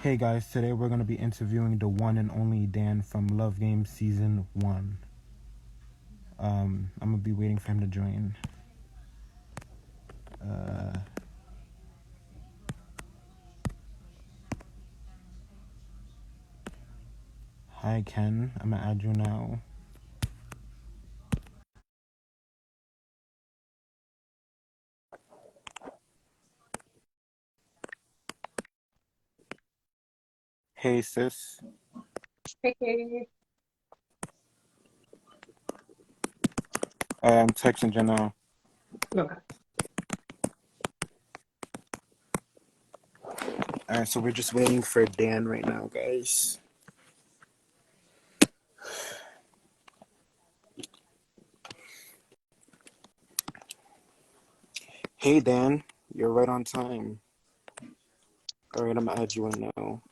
Hey guys, today we're going to be interviewing the one and only Dan from Love Game Season 1. I'm going to be waiting for him to join. Hi Ken, I'm going to add you now. Hey sis. Hey. I'm texting you now. Okay. Alright, so we're just waiting for Dan right now, guys. Hey Dan, you're right on time. Alright, I'm going to add you in now.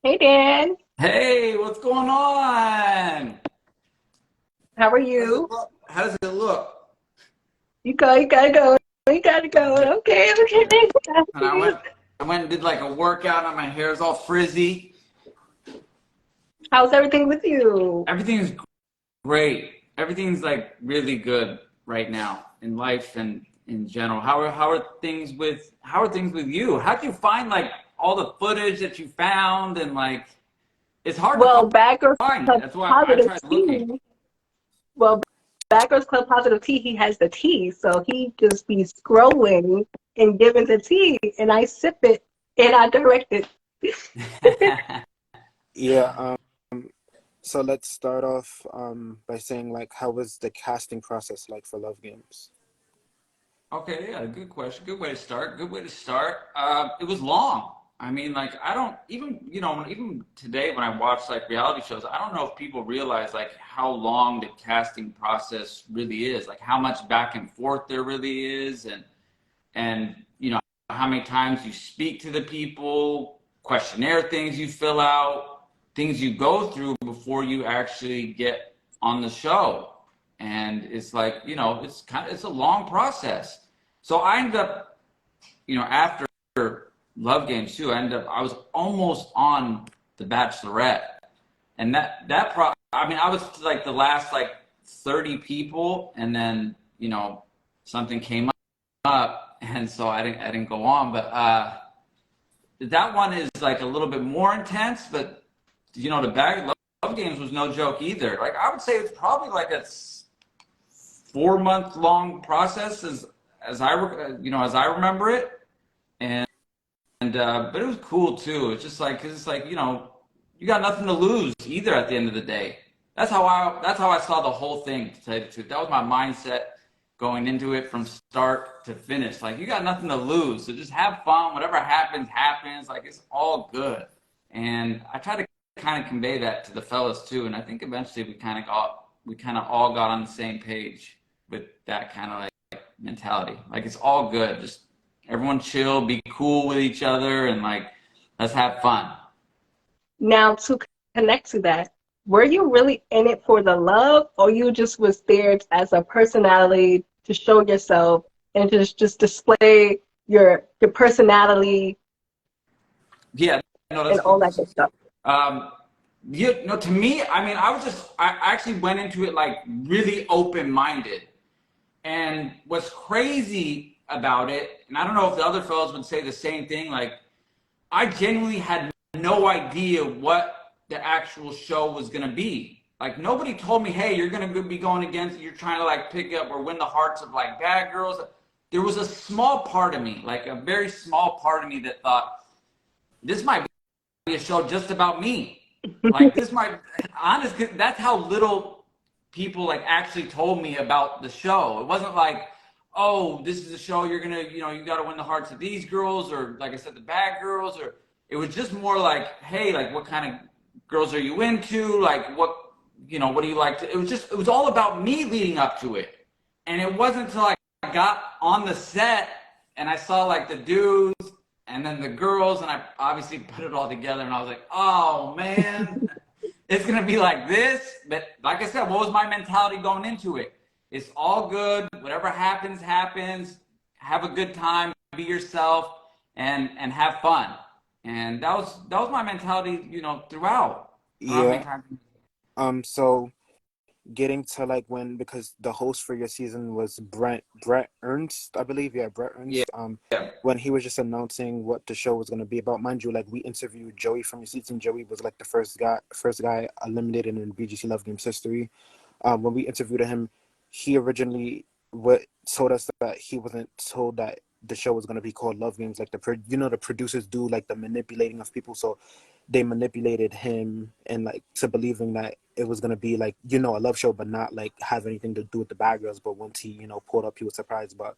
Hey, Dan. Hey, what's going on? How are How does it you? look? How does it look? You gotta go. You gotta go. Okay, okay. Got And you. I went and did like a workout and my hair is all frizzy. How's everything with you? Everything's great. Everything's like really good right now in life and in general. How are things with you? How'd you find like all the footage that you found and like it's hard to Well, Backers find it. Club That's why I Positive tried looking. T. Well, Backers Club Positive T, he has the tea. So he just be scrolling and giving the tea, and I sip it and I direct it. Yeah, so let's start off by saying like how was the casting process like for Love Games? Okay, yeah, good question. Good way to start. Good way to start. It was long. I mean, like, I don't even, even today when I watch like reality shows, I don't know if people realize like how long the casting process really is, like how much back and forth there really is, and how many times you speak to the people, questionnaire things you fill out, things you go through before you actually get on the show. And it's like, it's a long process. So I ended up, after Love Games too, I was almost on The Bachelorette. And I mean, I was like the last like 30 people, and then, something came up, and so I didn't go on. But that one is like a little bit more intense, but the bag Love Games was no joke either. Like I would say it's probably like a 4 month long process as I remember it, and but it was cool too. It's just like because it's like you got nothing to lose either at the end of the day. That's how I saw the whole thing. To tell you the truth, that was my mindset going into it from start to finish. Like you got nothing to lose, so just have fun. Whatever happens, happens. Like it's all good. And I try to kind of convey that to the fellas too. And I think eventually we kind of all got on the same page with that kind of like mentality. Like it's all good. Just everyone chill, be cool with each other, and like let's have fun. Now, to connect to that, were you really in it for the love, or you just was there as a personality to show yourself and just display your personality Yeah, no, and that's all good. that good stuff? Um, to me, I mean, I actually went into it like really open minded. And what's crazy about it, and I don't know if the other fellows would say the same thing, like I genuinely had no idea what the actual show was gonna be. Like nobody told me, hey, you're gonna be going against, you're trying to like pick up or win the hearts of like bad girls. There was a small part of me, like a very small part of me that thought this might be a show just about me. Like this might, honest, that's how little people like actually told me about the show. It wasn't like, oh, this is a show you're gonna, you got to win the hearts of these girls, or like I said, the bad girls, or it was just more like, hey, like what kind of girls are you into? Like what do you like to? It was all about me leading up to it, and it wasn't until I got on the set and I saw like the dudes and then the girls, and I obviously put it all together, and I was like, oh man, it's gonna be like this. But like I said, what was my mentality going into it? It's all good. Whatever happens, happens. Have a good time. Be yourself, and have fun. And that was my mentality, throughout my Yeah. time. So getting to like when, because the host for your season was Brett Ernst, I believe. Yeah, Brett Yeah. Ernst. When he was just announcing what the show was gonna be about, mind you, like we interviewed Joey from your season. Joey was like the first guy eliminated in BGC Love Games history. When we interviewed him, he originally told us that he wasn't told that the show was going to be called Love Games. Like the producers do like the manipulating of people, so they manipulated him and like to believing that it was going to be like a love show, but not like have anything to do with the bad girls. But once he pulled up, he was surprised. But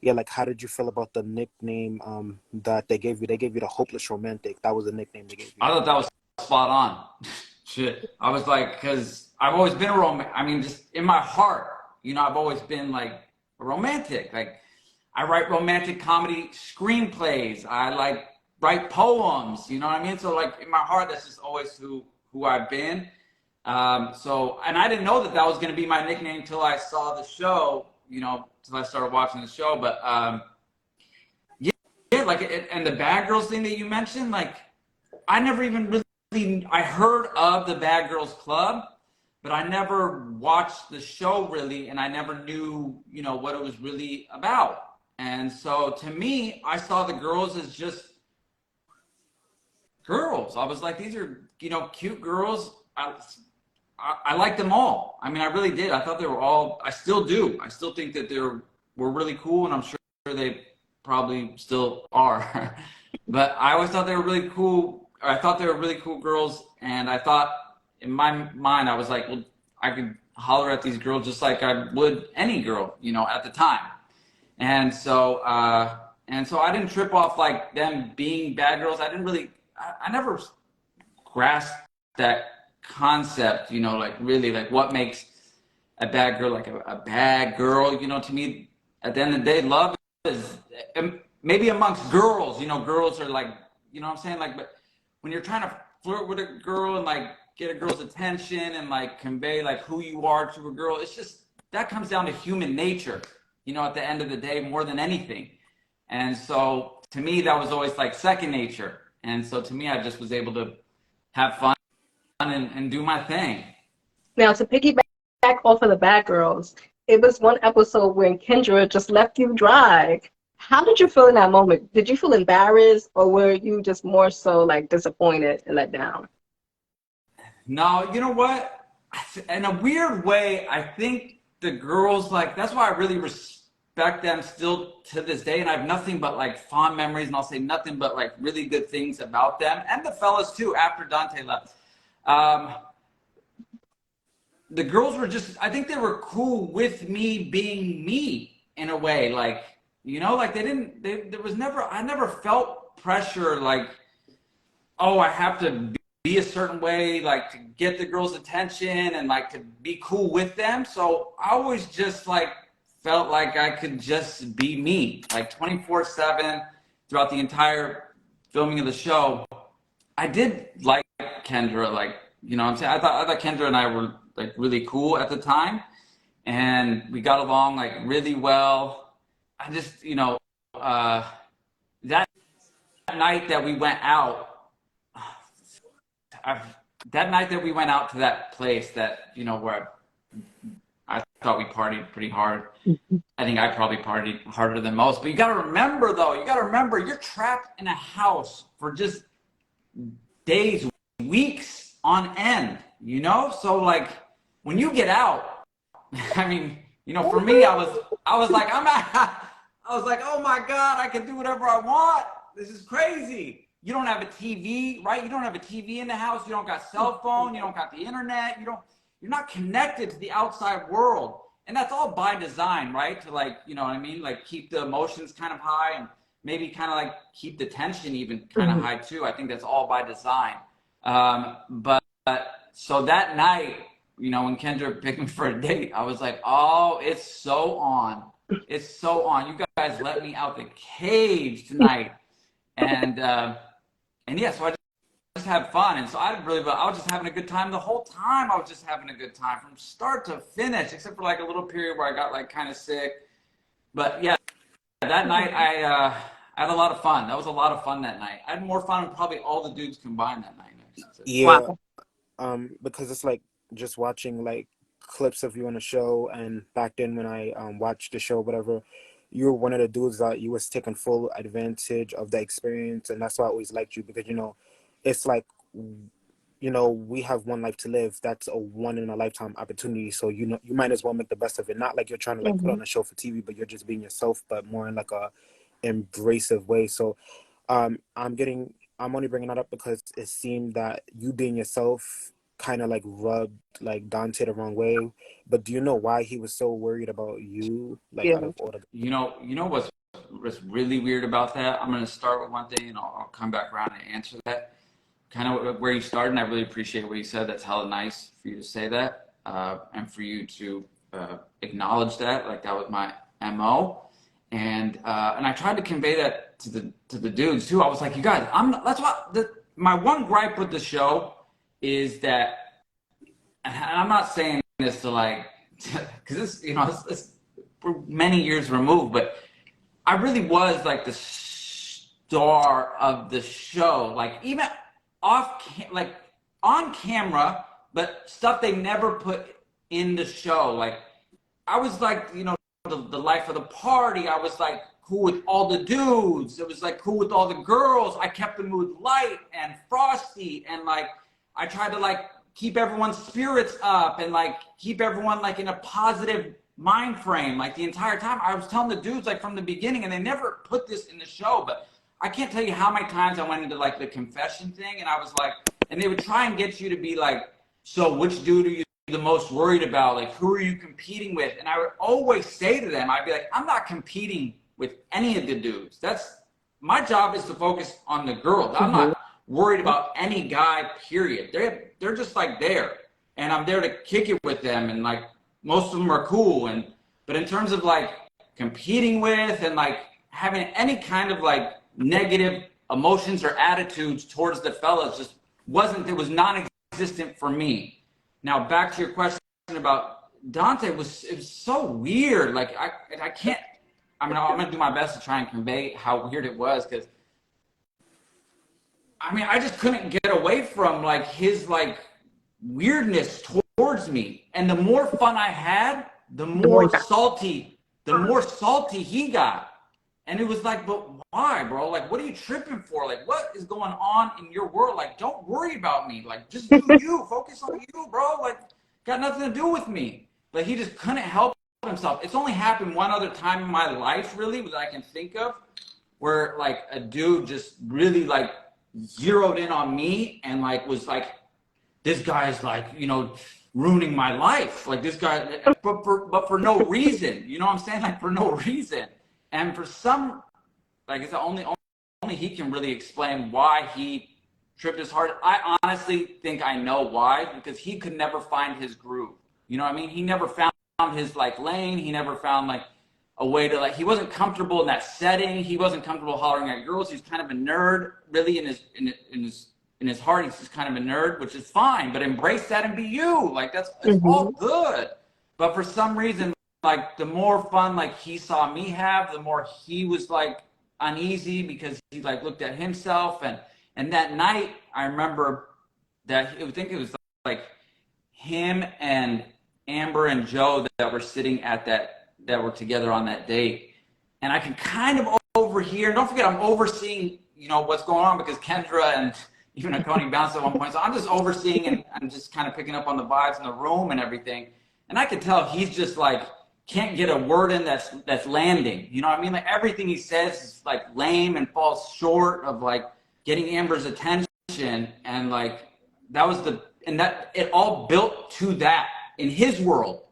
yeah, like how did you feel about the nickname that they gave you? They gave you the Hopeless Romantic. That was the nickname they gave you. I thought that was spot on. Shit. I was like, because I've always been I mean, just in my heart, I've always been like a romantic. Like, I write romantic comedy screenplays. I like write poems. You know what I mean? So like in my heart, that's just always who I've been. And I didn't know that was going to be my nickname until I saw the show. Till I started watching the show. But yeah, like, and the Bad Girls thing that you mentioned, like, I never even really, I heard of the Bad Girls Club, but I never watched the show really, and I never knew, what it was really about. And so to me, I saw the girls as just girls. I was like, these are, cute girls. I like them all. I mean, I really did. I thought they were all, I still do. I still think that were really cool, and I'm sure they probably still are. But I always thought they were really cool. Or I thought they were really cool girls, and I thought in my mind, I was like, well, I could holler at these girls just like I would any girl, at the time. And so I didn't trip off like them being bad girls. I didn't really, I never grasped that concept, like really like what makes a bad girl like a bad girl. To me, at the end of the day, love is maybe amongst girls, girls are like, what I'm saying? Like, but when you're trying to flirt with a girl and like get a girl's attention and like convey like who you are to a girl, it's just, that comes down to human nature, at the end of the day, more than anything. And so to me, that was always like second nature. And so to me, I just was able to have fun and do my thing. Now, to piggyback off of the Bad Girls, it was one episode when Kendra just left you dry. How did you feel in that moment? Did you feel embarrassed, or were you just more so like disappointed and let down? No, you know what? In a weird way, I think the girls, like, that's why I really respect them still to this day. And I have nothing but like fond memories, and I'll say nothing but like really good things about them, and the fellas too, after Dante left. The girls were just, I think they were cool with me being me in a way. Like, like there was never, I never felt pressure like, oh, I have to be a certain way, like to get the girls' attention and like to be cool with them. So I always just like felt like I could just be me, like 24/7 throughout the entire filming of the show. I did like Kendra, like, what I'm saying? I thought Kendra and I were like really cool at the time, and we got along like really well. I just, that night that we went out, that night that we went out to that place that, where I thought we partied pretty hard. I think I probably partied harder than most. But you got to remember, though, you're trapped in a house for just days, weeks on end, So like when you get out, I mean, for me, I was like, I was like, oh my God, I can do whatever I want. This is crazy. You don't have a TV, right? You don't have a TV in the house. You don't got cell phone. You don't got the internet. You're not connected to the outside world. And that's all by design, right? To like, what I mean? Like keep the emotions kind of high, and maybe kind of like keep the tension even kind of high too. I think that's all by design. But so that night, when Kendra picked me for a date, I was like, oh, it's so on. It's so on. You guys let me out the cage tonight. And yeah, so I just had fun, and so I was just having a good time the whole time. I was just having a good time from start to finish, except for like a little period where I got like kind of sick. But yeah, that night I had a lot of fun. That was a lot of fun that night. I had more fun than probably all the dudes combined that night, I should say. Yeah, Wow. because it's like just watching like clips of you on the show, and back then when I watched the show, whatever, you were one of the dudes that you was taking full advantage of the experience, and that's why I always liked you because it's like we have one life to live. That's a one in a lifetime opportunity. So you might as well make the best of it. Not like you're trying to like put Mm-hmm. on a show for TV, but you're just being yourself, but more in like a embracive way. So I'm only bringing that up because it seemed that you being yourself kind of like rubbed like Dante the wrong way. But do you know why he was so worried about you? Like Yeah. out of all the What's really weird about that? I'm gonna start with one thing, and I'll come back around and answer that. Kind of where you started, and I really appreciate what you said. That's hella nice for you to say that, and for you to acknowledge that. Like that was my MO, and I tried to convey that to the dudes too. I was like, you guys, that's what my one gripe with the show is that, and I'm not saying this to like, because this we're many years removed, but I really was like the star of the show. Like even like on camera, but stuff they never put in the show. Like I was like, the life of the party. I was like cool with all the dudes. It was like cool with all the girls. I kept the mood light and frosty, and like I tried to like keep everyone's spirits up and like keep everyone like in a positive mind frame like the entire time. I was telling the dudes like from the beginning, and they never put this in the show, but I can't tell you how many times I went into like the confession thing, and I was like, and they would try and get you to be like, so which dude are you the most worried about? Like, who are you competing with? And I would always say to them, I'd be like, I'm not competing with any of the dudes. That's my job is to focus on the girls. I'm Mm-hmm. not worried about any guy, period. They're just like there. And I'm there to kick it with them, and like most of them are cool. But in terms of like competing with and like having any kind of like negative emotions or attitudes towards the fellas it was non-existent for me. Now back to your question about Dante, it was so weird. Like I can't. I mean, I'm gonna do my best to try and convey how weird it was, because I mean, I just couldn't get away from like his like weirdness towards me. And the more fun I had, the more salty he got. And it was like, but why, bro? Like, what are you tripping for? Like, what is going on in your world? Like, don't worry about me. Like, just do you. Focus on you, bro. Like, got nothing to do with me. Like, he just couldn't help himself. It's only happened one other time in my life, really, that I can think of, where like a dude just really like zeroed in on me and like was like, this guy is like, ruining my life. Like this guy, but for no reason. You know what I'm saying? Like for no reason. And for some, like it's only he can really explain why he tripped his heart. I honestly think I know why, because he could never find his groove. You know what I mean? He never found his like lane. He never found like a way to like, he wasn't comfortable in that setting. He wasn't comfortable hollering at girls. He's kind of a nerd, really, in his heart. He's just kind of a nerd, which is fine, but embrace that and be you. Like it's all Mm-hmm. good. But for some reason, like the more fun like he saw me have, the more he was like uneasy, because he like looked at himself. And that night I remember that I think it was like him and Amber and Joe that were sitting that were together on that date. And I can kind of overhear, don't forget I'm overseeing, what's going on, because Kendra and even Akoni bounced at one point. So I'm just overseeing, and I'm just kind of picking up on the vibes in the room and everything. And I could tell he's just like, can't get a word in that's landing. You know what I mean? Like everything he says is like lame and falls short of like getting Amber's attention. And like that it all built to that in his world.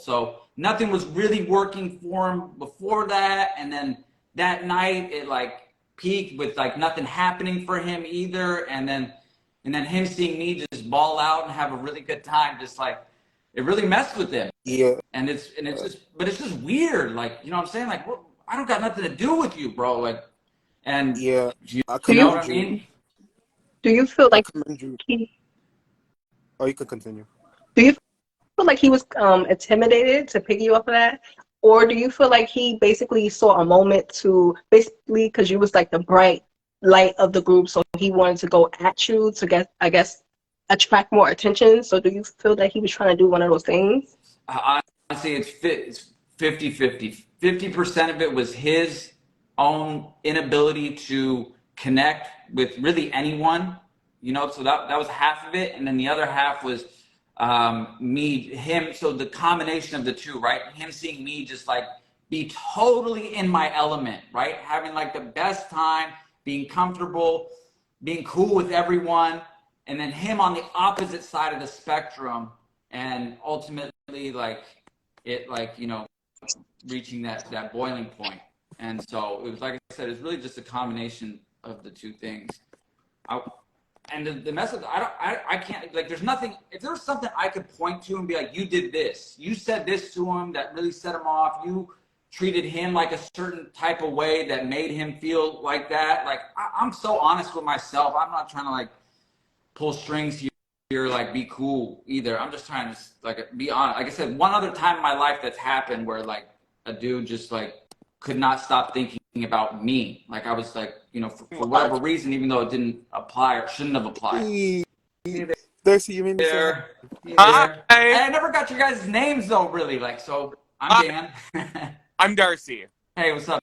So nothing was really working for him before that. And then that night it like peaked with like nothing happening for him either. And then him seeing me just ball out and have a really good time, just like it really messed with him. yeah. And it's just, but it's just weird. Like, you know what I'm saying? Like, I don't got nothing to do with you, bro. Like, And Yeah, you, I Do you know you what commend I you. mean? do you feel I like commend you. he Oh, you can continue. do you feel like he was intimidated to pick you up for that? Or do you feel like he basically saw a moment to basically because you was like the bright light of the group, so he wanted to go at you to get, I guess, attract more attention? So do you feel that he was trying to do one of those things? Honestly, it's 50-50. 50% of it was his own inability to connect with really anyone, you know, so that was half of it. And then the other half was him. So the combination of the two, right? Him seeing me just like be totally in my element, right? Having like the best time, being comfortable, being cool with everyone. And then him on the opposite side of the spectrum. And ultimately, like, it, like, you know, reaching that boiling point. And so it was, like I said, it's really just a combination of the two things. And the message, I can't, like, there's nothing, if there was something I could point to and be like, you did this, you said this to him that really set him off, you treated him like a certain type of way that made him feel like that. Like, I'm so honest with myself. I'm not trying to like pull strings here, like be cool either. I'm just trying to like be honest. Like I said, one other time in my life that's happened where like a dude just like could not stop thinking about me. Like I was like, you know, for whatever reason, even though it didn't apply or shouldn't have applied. Hey, Hey Darcy, you made me so there. Hey Hi, there. I never got your guys' names though, really. Like, so I'm hi, Dan. I'm Darcy. Hey, what's up,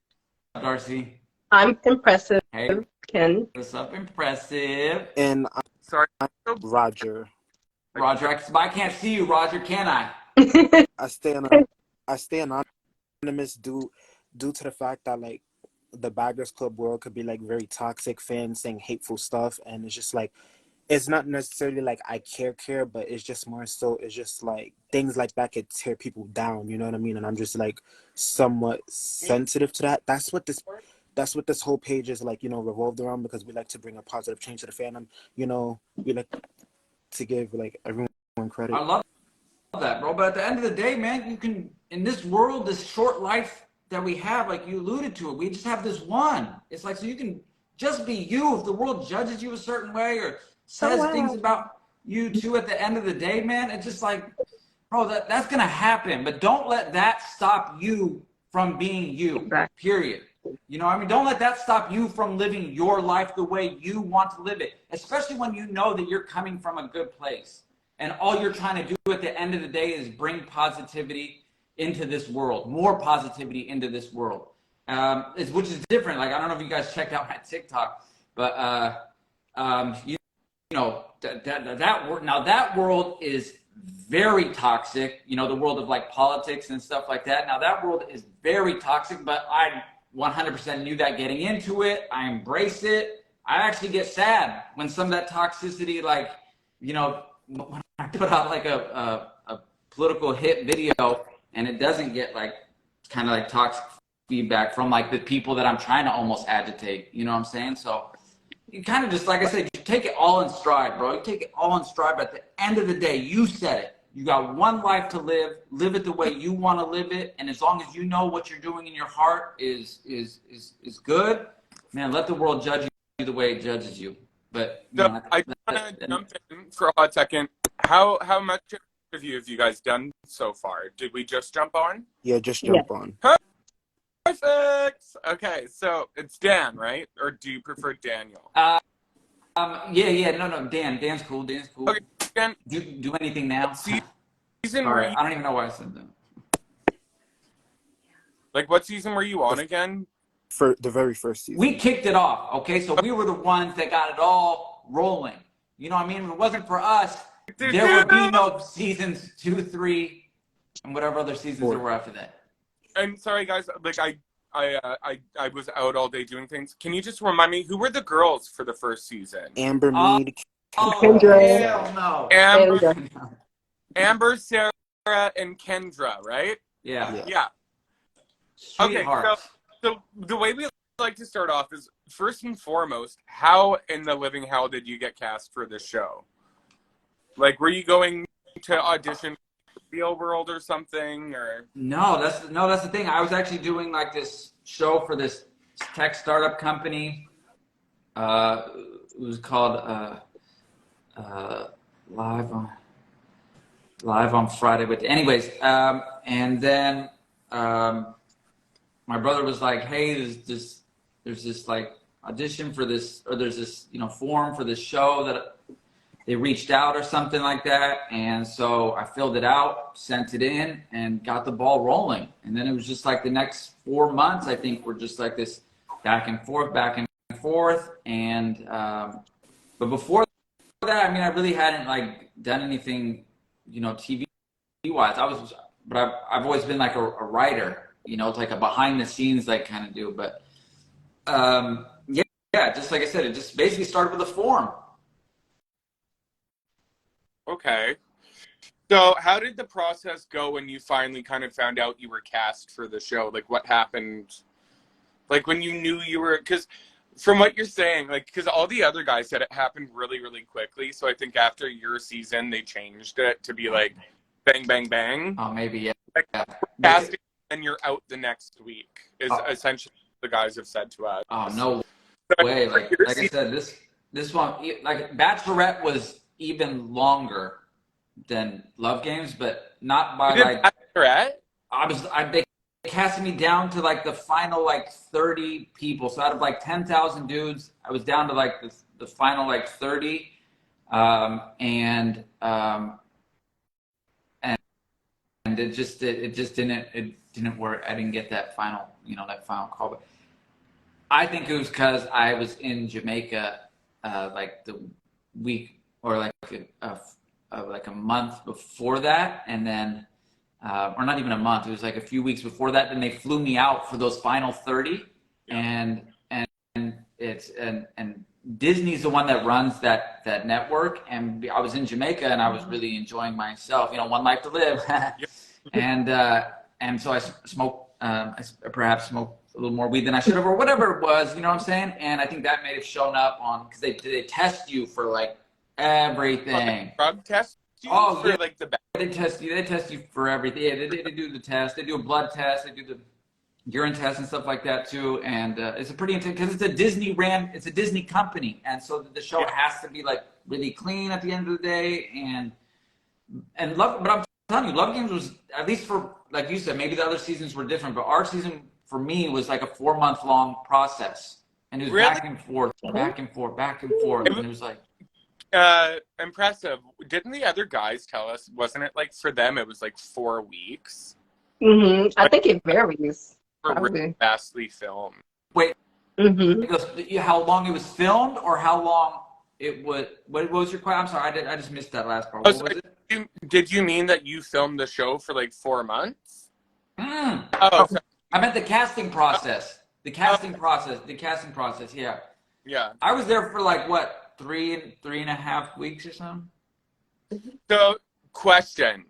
Darcy? I'm impressive, Hey, Ken. what's up, impressive? and I'm Sorry, so Roger. Roger, I can't see you, Roger, can I? I stay on I stay anonymous due to the fact that like the Baggers Club world could be like very toxic, fans saying hateful stuff, and it's just like it's not necessarily like I care, but it's just more so it's just like things like that could tear people down, you know what I mean? And I'm just like somewhat sensitive to that. That's what this whole page is like, you know, revolved around because we like to bring a positive change to the fandom. You know, we like to give like everyone credit. I love that, bro. But at the end of the day, man, you can, in this world, this short life that we have, like you alluded to it, we just have this one. It's like, so you can just be you. If the world judges you a certain way or Oh says things wow. about you too at the end of the day, man, it's just like, bro, that's gonna happen. But don't let that stop you from being you. Exactly. Period. You know, I mean, don't let that stop you from living your life the way you want to live it, especially when you know that you're coming from a good place. And all you're trying to do at the end of the day is bring positivity into this world, more positivity into this world, which is different. Like, I don't know if you guys checked out my TikTok, but you know, that world is very toxic. You know, the world of like politics and stuff like that. Now that world is very toxic, but I 100% knew that getting into it. I embrace it. I actually get sad when some of that toxicity, like, you know, when I put out like a political hit video and it doesn't get like kind of like toxic feedback from like the people that I'm trying to almost agitate. You know what I'm saying? So you kind of just, like I said, you take it all in stride, bro. You take it all in stride. But at the end of the day, you said it. You got one life to live. Live it the way you want to live it. And as long as you know what you're doing in your heart is good, man, let the world judge you the way it judges you. But you so know, I just want to jump in for a hot second. How much interview have you guys done so far? Did we just jump on? Yeah, just Yeah. jump on. Perfect. Okay, so it's Dan, right? Or do you prefer Daniel? yeah, no, Dan's cool. Dan's cool. Okay, Dan. Do anything now? What season were Sorry, you? I don't even know why I said that. Like, what season were you on again? For the very first We season. kicked it off, okay? So we were the ones that got it all rolling. You know what I mean? If it wasn't for us, there would be no seasons 2, 3, and whatever other seasons there were after that. And sorry, guys. Like, I was out all day doing things. Can you just remind me who were the girls for the first season? Amber Oh, Mead, Kendra. hell no. Amber, Sarah, and Kendra, right? Yeah. Yeah. Okay, Sweethearts. so the way we like to start off is, first and foremost, how in the living hell did you get cast for this show? Like, were you going to audition for Real World or something, or? No, that's the thing. I was actually doing like this show for this tech startup company. It was called Live on Friday. But anyways, and then my brother was like, "Hey, there's this like audition for this, or there's this form for this show that they reached out or something like that." And so I filled it out, sent it in, and got the ball rolling. And then it was just like the next 4 months, I think, were just like this back and forth, back and forth. And but before that, I mean, I really hadn't like done anything, TV wise. I've always been like a writer. It's like a behind the scenes like kind of deal. But yeah, just like I said, it just basically started with a form. Okay. So how did the process go when you finally kind of found out you were cast for the show? Like, what happened? Like, when you knew you were, because from what you're saying, like, because all the other guys said it happened really, really quickly. So I think after your season, they changed it to be like bang, bang, bang. Oh, maybe, yeah. Like, casting and you're out the next week is essentially what the guys have said to us. Oh, no way. Like I said, this one, like Bachelorette was even longer than Love Games, but not by like Bachelorette? They casted me down to like the final like 30 people. So out of like 10,000 dudes, I was down to like the final like 30. And it just didn't work. I didn't get that final call. But I think it was because I was in Jamaica like the week or like a month before that, and then or not even a month. It was like a few weeks before that. Then they flew me out for those final 30, and Disney's the one that runs that network. And I was in Jamaica, and I was really enjoying myself. One life to live, and so I smoked. I perhaps smoked a little more weed than I should have, or whatever it was. You know what I'm saying? And I think that may have shown up on because they test you for like everything. Drug test you for like the They test you for everything. Yeah, they do the test. They do a blood test. They do the urine test and stuff like that too. And it's a pretty intense because it's a Disney company, and so the show has to be like really clean at the end of the day. But I'm telling you, Love Games was, at least for, like you said, maybe the other seasons were different, but our season for me was like a 4-month long process, and it was really? back and forth, back and forth, back and forth, and it was like. Impressive. Didn't the other guys tell us, wasn't it like for them it was like 4 weeks? Mm-hmm. I think it varies. Really vastly filmed. Wait, how long it was filmed, or how long it was? What was your question? I'm sorry, I just missed that last part. What was it? Did you mean that you filmed the show for like 4 months? Oh, I meant the casting process. The casting process. Yeah. Yeah. I was there for like what, 3.5 weeks or something. So, question.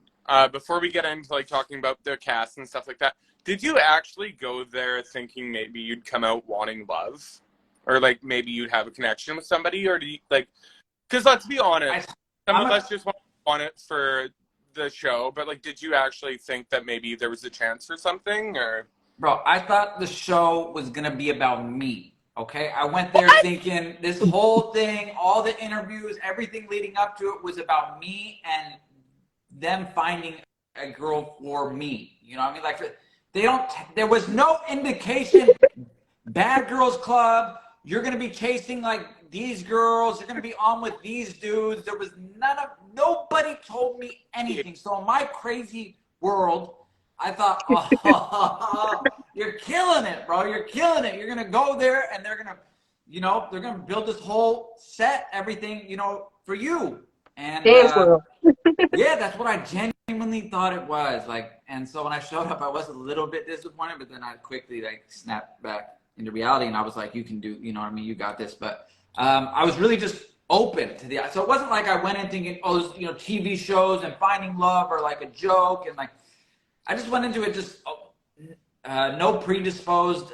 Before we get into like talking about the cast and stuff like that, did you actually go there thinking maybe you'd come out wanting love, or like maybe you'd have a connection with somebody, or do you like? Because let's be honest, some of us just want it for the show, but like, did you actually think that maybe there was a chance for something, or? Bro, I thought the show was gonna be about me. Okay, I went there thinking this whole thing, all the interviews, everything leading up to it was about me and them finding a girl for me. You know what I mean? Like, there was no indication, Bad Girls Club, you're going to be chasing like these girls, you're going to be on with these dudes. There was nobody told me anything. So in my crazy world, I thought, oh, you're killing it, bro. You're killing it. You're going to go there and they're going to build this whole set, everything, for you. And yeah, that's what I genuinely thought it was. Like, and so when I showed up, I was a little bit disappointed, but then I quickly like snapped back into reality, and I was like, you can do, you know what I mean? You got this. But I was really just open to so it wasn't like I went in thinking, oh, TV shows and finding love or like a joke, and like I just went into it just no predisposed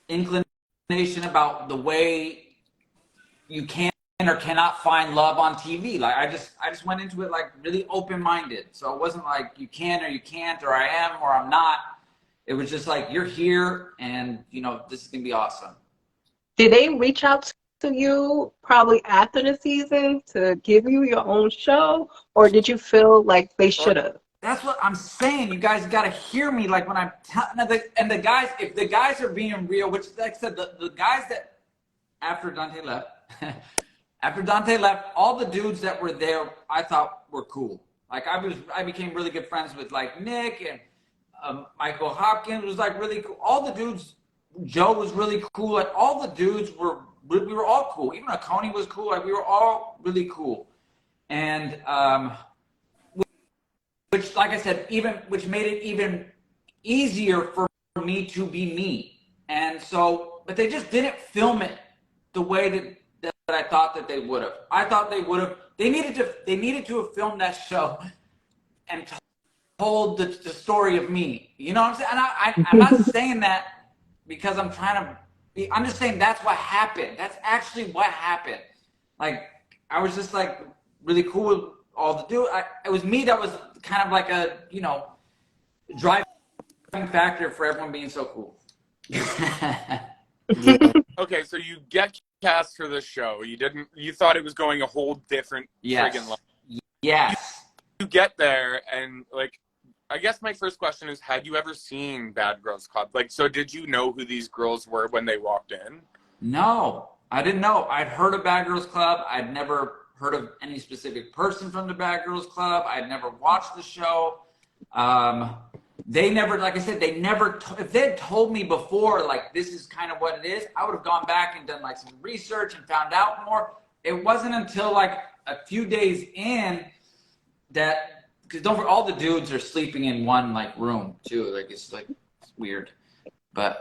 inclination about the way you can or cannot find love on TV. Like I just went into it like really open-minded. So it wasn't like you can or you can't, or I am or I'm not. It was just like, you're here, and this is gonna be awesome. Did they reach out to you probably after the season to give you your own show, or did you feel like they should have? That's what I'm saying. You guys got to hear me. Like when I'm telling, and the guys, if the guys are being real, which like I said, the guys that after Donte left, after Donte left, all the dudes that were there, I thought were cool. Like I became really good friends with like Nick and Michael Hopkins was like really cool. All the dudes, Joe was really cool. Like all the dudes we were all cool. Even Coney was cool. Like we were all really cool. And which, like I said, which made it even easier for me to be me. And so, but they just didn't film it the way that I thought that they would have. I thought they would have. They needed to have filmed that show and told the story of me. You know what I'm saying? And I'm not saying that because I'm trying to be. I'm just saying that's what happened. That's actually what happened. Like I was just like really cool with all the dudes. It was me that was kind of like a driving factor for everyone being so cool. Yeah. Okay, so you get cast for this show. You thought it was going a whole different friggin' line. Yes. You get there, and like, I guess my first question is, had you ever seen Bad Girls Club? Like, so did you know who these girls were when they walked in? No, I didn't know. I'd heard of Bad Girls Club. I'd never heard of any specific person from the Bad Girls Club. I'd never watched the show. They never, like I said, if they had told me before, like, this is kind of what it is, I would have gone back and done like some research and found out more. It wasn't until like a few days in that, because all the dudes are sleeping in one like room too. Like it's weird. But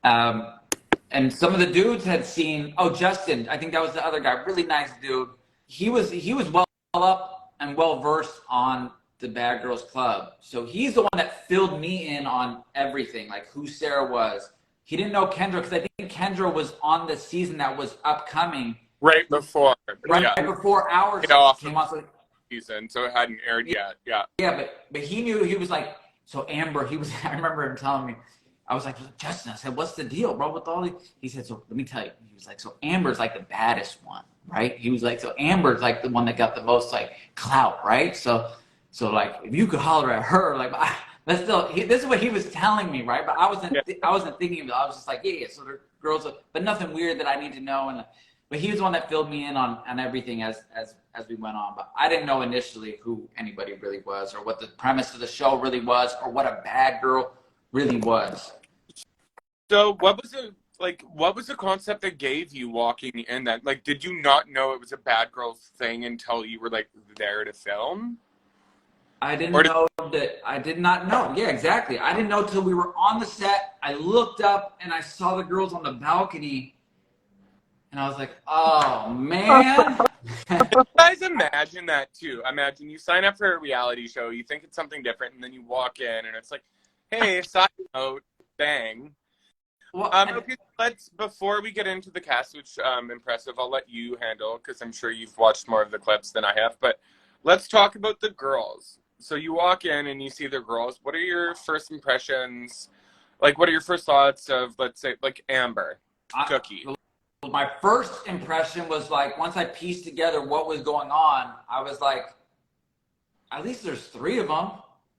and some of the dudes had seen, Justin, I think that was the other guy, really nice dude. He was well up and well versed on the Bad Girls Club. So he's the one that filled me in on everything, like who Sarah was. He didn't know Kendra because I think Kendra was on the season that was upcoming. Right before. Right before ours came on. Season, so it hadn't aired yet. Yeah. Yeah, but he knew. He was like, so Amber, I remember him telling me, I was like, Justin, I said, what's the deal, bro, with all these? He said, so let me tell you. He was like, so Amber's like the baddest one, right? He was like, so Amber's like the one that got the most like clout, right? So like, if you could holler at her, like, this is what he was telling me, right? But I wasn't thinking of it. I was just like, yeah. So the girls, but nothing weird that I need to know. But he was the one that filled me in on everything as we went on. But I didn't know initially who anybody really was, or what the premise of the show really was, or what a bad girl really was. So what was the concept that gave you walking in that? Like, did you not know it was a Bad Girls thing until you were like there to film? I didn't know that. I did not know. Yeah, exactly. I didn't know till we were on the set. I looked up and I saw the girls on the balcony, and I was like, "Oh man!" You guys imagine that too. Imagine you sign up for a reality show, you think it's something different, and then you walk in and it's like, "Hey, side note, bang." Well, okay, before we get into the cast, which impressive, I'll let you handle because I'm sure you've watched more of the clips than I have. But let's talk about the girls. So you walk in and you see the girls. What are your first impressions? Like, what are your first thoughts of, let's say, like Amber, Cookie? My first impression was like, once I pieced together what was going on, I was like, at least there's 3 of them.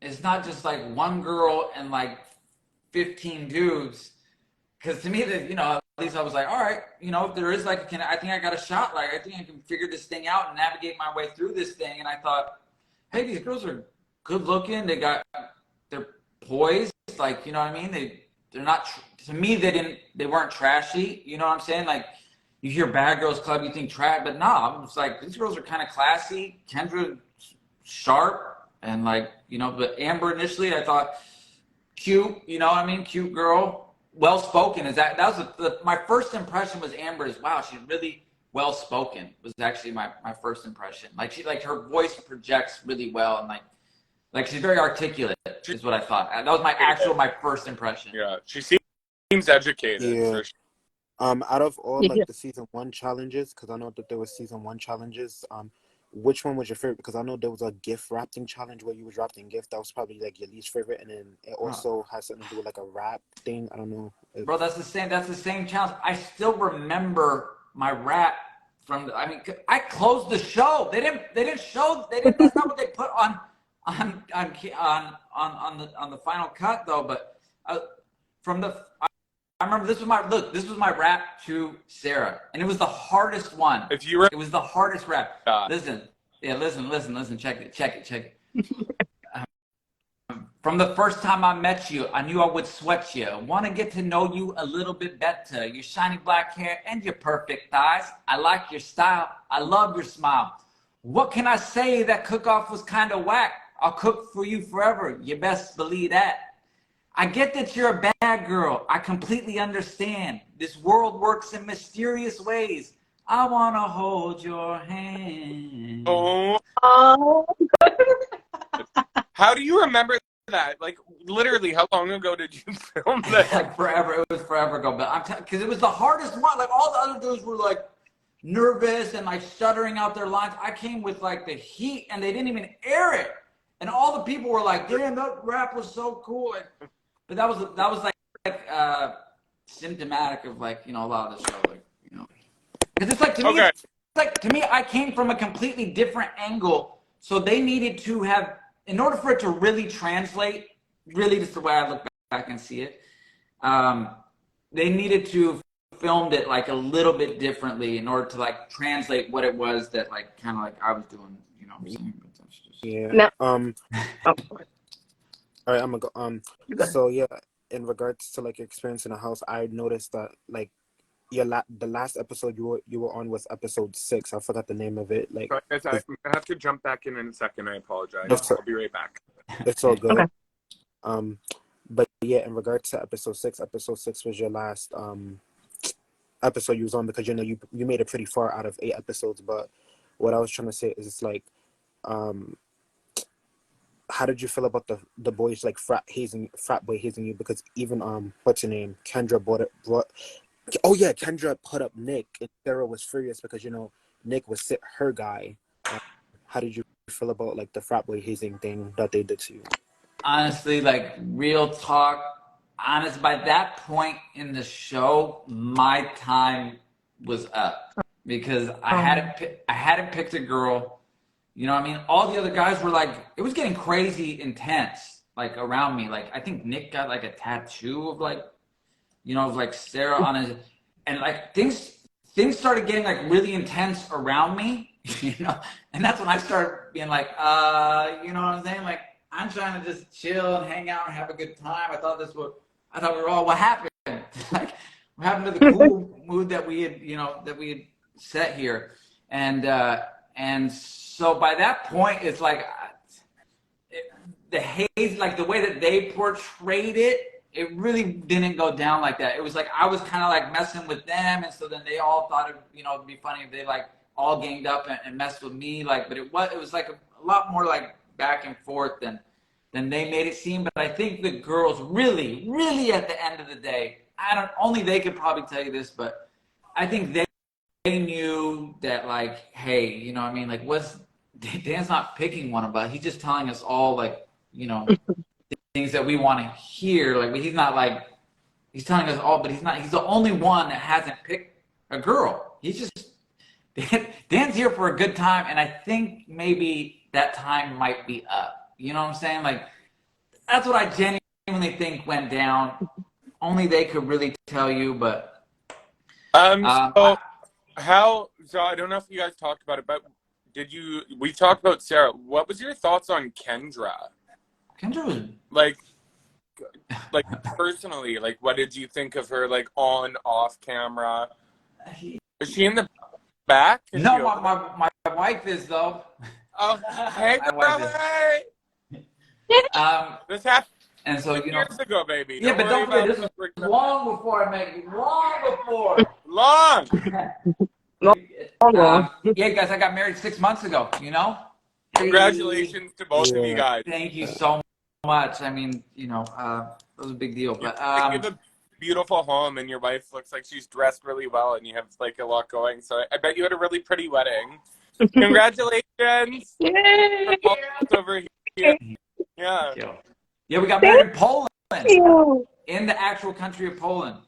It's not just like one girl and like 15 dudes. Because to me, at least I was like, all right, if there is like, I think I got a shot. Like, I think I can figure this thing out and navigate my way through this thing. And I thought, hey, these girls are good looking. They're poised. Like, you know what I mean? They're not, to me, they weren't trashy. You know what I'm saying? Like, you hear Bad Girls Club, you think trash, but no, I'm just like, these girls are kind of classy. Kendra, sharp. And like, but Amber initially, I thought cute, cute girl. Well spoken. That was my first impression was Amber is, wow, she's really well spoken, was actually my first impression. Like her voice projects really well, and like she's very articulate is what I thought. That was my first impression. Yeah, she seems educated. Yeah. For sure. Out of all like the season 1 challenges, because I know that there was season 1 challenges, which one was your favorite? Because I know there was a gift wrapping challenge where you was wrapping gift. That was probably like your least favorite, and then it also has something to do with like a rap thing. I don't know. Bro, that's the same. That's the same challenge. I still remember my rap from. I mean, I closed the show. They didn't. They didn't show. They didn't. That's not what they put on the final cut though. But from the, I remember this was my look. This was my rap to Sarah, and it was the hardest one. If you were, It was the hardest rap. Listen, yeah, listen. Check it. From the first time I met you, I knew I would sweat you. Want to get to know you a little bit better. Your shiny black hair and your perfect thighs. I like your style. I love your smile. What can I say? That cook-off was kind of whack. I'll cook for you forever. You best believe that. I get that you're a bad girl. I completely understand. This world works in mysterious ways. I want to hold your hand. oh, Oh. how do you remember that? Like, literally, how long ago did you film that? Like forever. It was forever ago. But because it was the hardest one. Like all the other dudes were like nervous and like stuttering out their lines. I came with like the heat, and they didn't even air it. And all the people were like, "Damn, that rap was so cool." But that was like symptomatic of like, you know, a lot of the show, like, you know, because it's like to me, Okay. it's like to me, I came from a completely different angle, so they needed to have, in order for it to really translate, really just the way I look back and see it, they needed to have filmed it like a little bit differently in order to like translate what it was that like kind of like I was doing, you know what I'm saying? But that's just... Yeah. No. Oh. All right, I'm gonna go. So yeah, in regards to like your experience in the house, I noticed that like the last episode you were on was episode 6. I forgot the name of it. Like, Guys, I have to jump back in a second. I apologize. It's- I'll be right back. it's all good. Okay. But yeah, in regards to episode 6, episode 6 was your last episode you was on, because you know you made it pretty far out of 8 episodes. But what I was trying to say is, it's like, how did you feel about the boys like frat boy hazing you? Because even what's her name, Kendra Kendra put up Nick, and Sarah was furious because, you know, Nick was her guy. How did you feel about like the frat boy hazing thing that they did to you? Honestly, like real talk, honest, by that point in the show, my time was up because I hadn't picked a girl. You know what I mean? All the other guys were like, it was getting crazy intense, like around me. Like I think Nick got like a tattoo of like, you know, of like Sarah on his, and like things started getting like really intense around me, you know, and that's when I started being like, you know what I'm saying? Like I'm trying to just chill and hang out and have a good time. I thought we were all, what happened? Like what happened to the cool mood that we had, you know, that we had set here, and so by that point, it's like the haze, like the way that they portrayed it, it really didn't go down like that. It was like I was kind of like messing with them, and so then they all thought it'd be funny if they like all ganged up and messed with me. Like, but it was like a lot more like back and forth than they made it seem. But I think the girls really, really at the end of the day, only they could probably tell you this, but I think they knew that, like, hey, you know what I mean? Like, Dan's not picking one of us. He's just telling us all, like, you know, things that we want to hear. Like, he's not like, he's telling us all, but he's the only one that hasn't picked a girl. He's just, Dan's here for a good time, and I think maybe that time might be up. You know what I'm saying? Like, that's what I genuinely think went down. Only they could really tell you, but. So I don't know if you guys talked about it, but we talked about Sarah. What was your thoughts on Kendra? Kendra was like personally, like what did you think of her, like on, off camera? Is she in the back? No, my wife is though. Oh, hey, brother. This happened and so, you know, years ago, baby. Yeah, but don't forget, this was long before I met you. Long before. Long. Yeah, guys, I got married 6 months ago, you know? Congratulations to both of you guys. Thank you so much. I mean, you know, it was a big deal. But you have a beautiful home, and your wife looks like she's dressed really well, and you have like a lot going. So I bet you had a really pretty wedding. Congratulations Yay! from all of us over here. Yeah. Yeah, we got Thank married in Poland, you. in the actual country of Poland.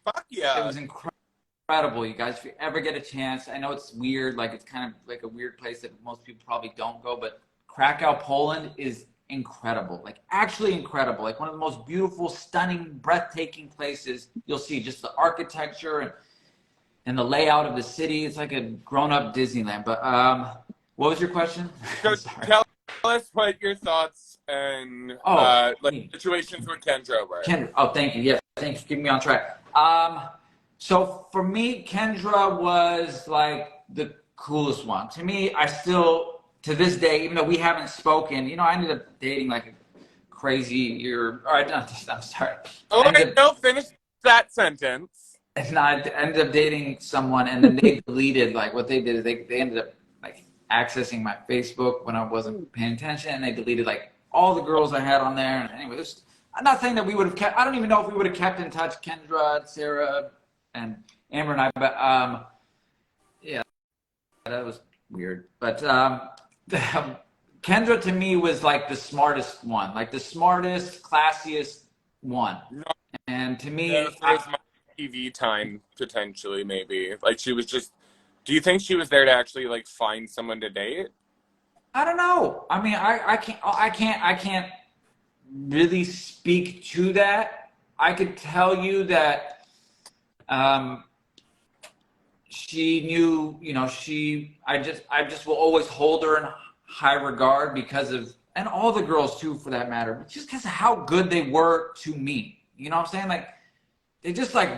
Fuck It yeah. was incredible, you guys. If you ever get a chance, I know it's weird, like it's kind of like a weird place that most people probably don't go, but Krakow, Poland is incredible, like actually incredible, like one of the most beautiful, stunning, breathtaking places you'll see. Just the architecture and the layout of the city. It's like a grown-up Disneyland. But what was your question? So Sorry. tell us what your thoughts and Oh, like situations with Kendra were. Kendra. Oh, thank you. Yeah, thanks for keeping me on track. So for me, Kendra was like the coolest one. To me, I still, to this day, even though we haven't spoken, I ended up dating like a crazy year. All right, I'm sorry. Oh, I wait, ended up, no, finish that sentence. and I ended up dating someone, and then they deleted, like what they did is they ended up like accessing my Facebook when I wasn't paying attention, and they deleted like all the girls I had on there. And anyway, I'm not saying that we would have kept. I don't even know if we would have kept in touch, Kendra, Sarah, and Amber and I. But yeah, that was weird. But Kendra to me was like the smartest one, like the smartest, classiest one. No, And to me, for as much TV time potentially, maybe. Like she was just. Do you think she was there to actually like find someone to date? I don't know. I mean, I can't really speak to that. I could tell you that she knew, I just will always hold her in high regard because of, and all the girls too, for that matter, but just because of how good they were to me. You know what I'm saying? Like, they just like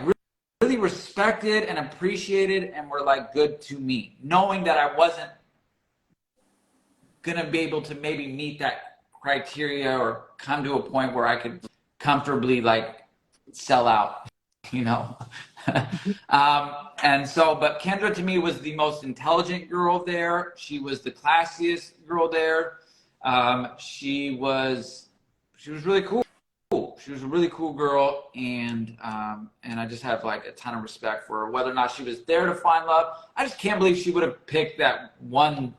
really respected and appreciated and were like good to me, knowing that I wasn't gonna be able to maybe meet that criteria or come to a point where I could comfortably like sell out, you know. And so, but Kendra to me was the most intelligent girl there. She was the classiest girl there. She was really cool. She was a really cool girl, and I just have like a ton of respect for her. Whether or not she was there to find love, I just can't believe she would have picked that one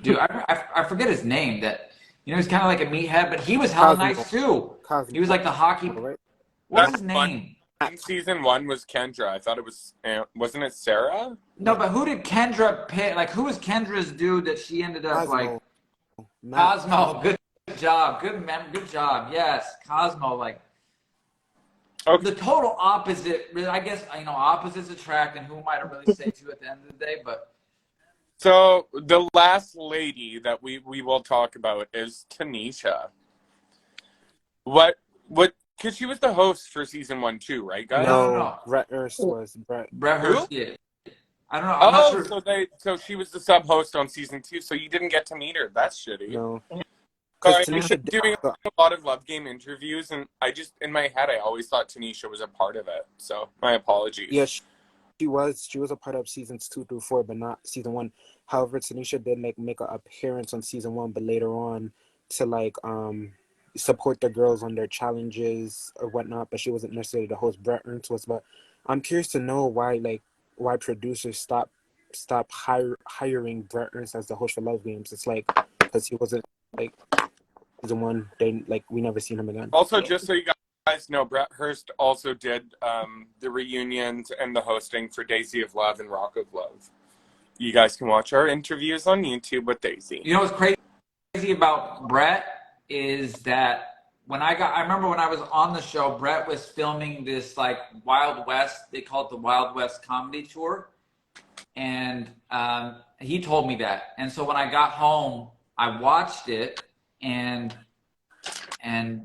dude. I forget his name. That he's kind of like a meathead, but he was hella Cosmo. nice too. Cosmo, He was like the hockey. right? What's That's his fun. name? In season 1 was Kendra. I thought it was. Wasn't it Sarah? No, but who did Kendra pick? Like, who was Kendra's dude that she ended up like? Cosmo. Matt. Cosmo. Good job. Good man. Good job. Yes, Cosmo. Like Okay. the total opposite. Really, I guess opposites attract, and who am I to really say to at the end of the day? But So the last lady that we will talk about is Tanisha. What? Because she was the host for season 1 too, right, guys? No. Brett Erst was Brett. Brett Who? Hurst did. I don't know. I'm not sure. So she was the sub host on season 2. So you didn't get to meet her. That's shitty. No, So because I've Tanisha been did. doing a lot of Love Game interviews, and I just in my head I always thought Tanisha was a part of it. So my apologies. Yeah, she was a part of seasons 2 through 4, but not season 1. However, Tanisha did like make an appearance on season 1, but later on to like support the girls on their challenges or whatnot. But she wasn't necessarily the host. Brett Ernst was. But I'm curious to know why producers stop hiring Brett Ernst as the host for Love Games. It's like because he wasn't like season 1. They like we never seen him again. Also, just so you guys know, Brett Hurst also did the reunions and the hosting for Daisy of Love and Rock of Love. You guys can watch our interviews on YouTube with Daisy. You know what's crazy about Brett is that I remember when I was on the show, Brett was filming this like Wild West. They call it the Wild West Comedy Tour, and he told me that. And so when I got home, I watched it, and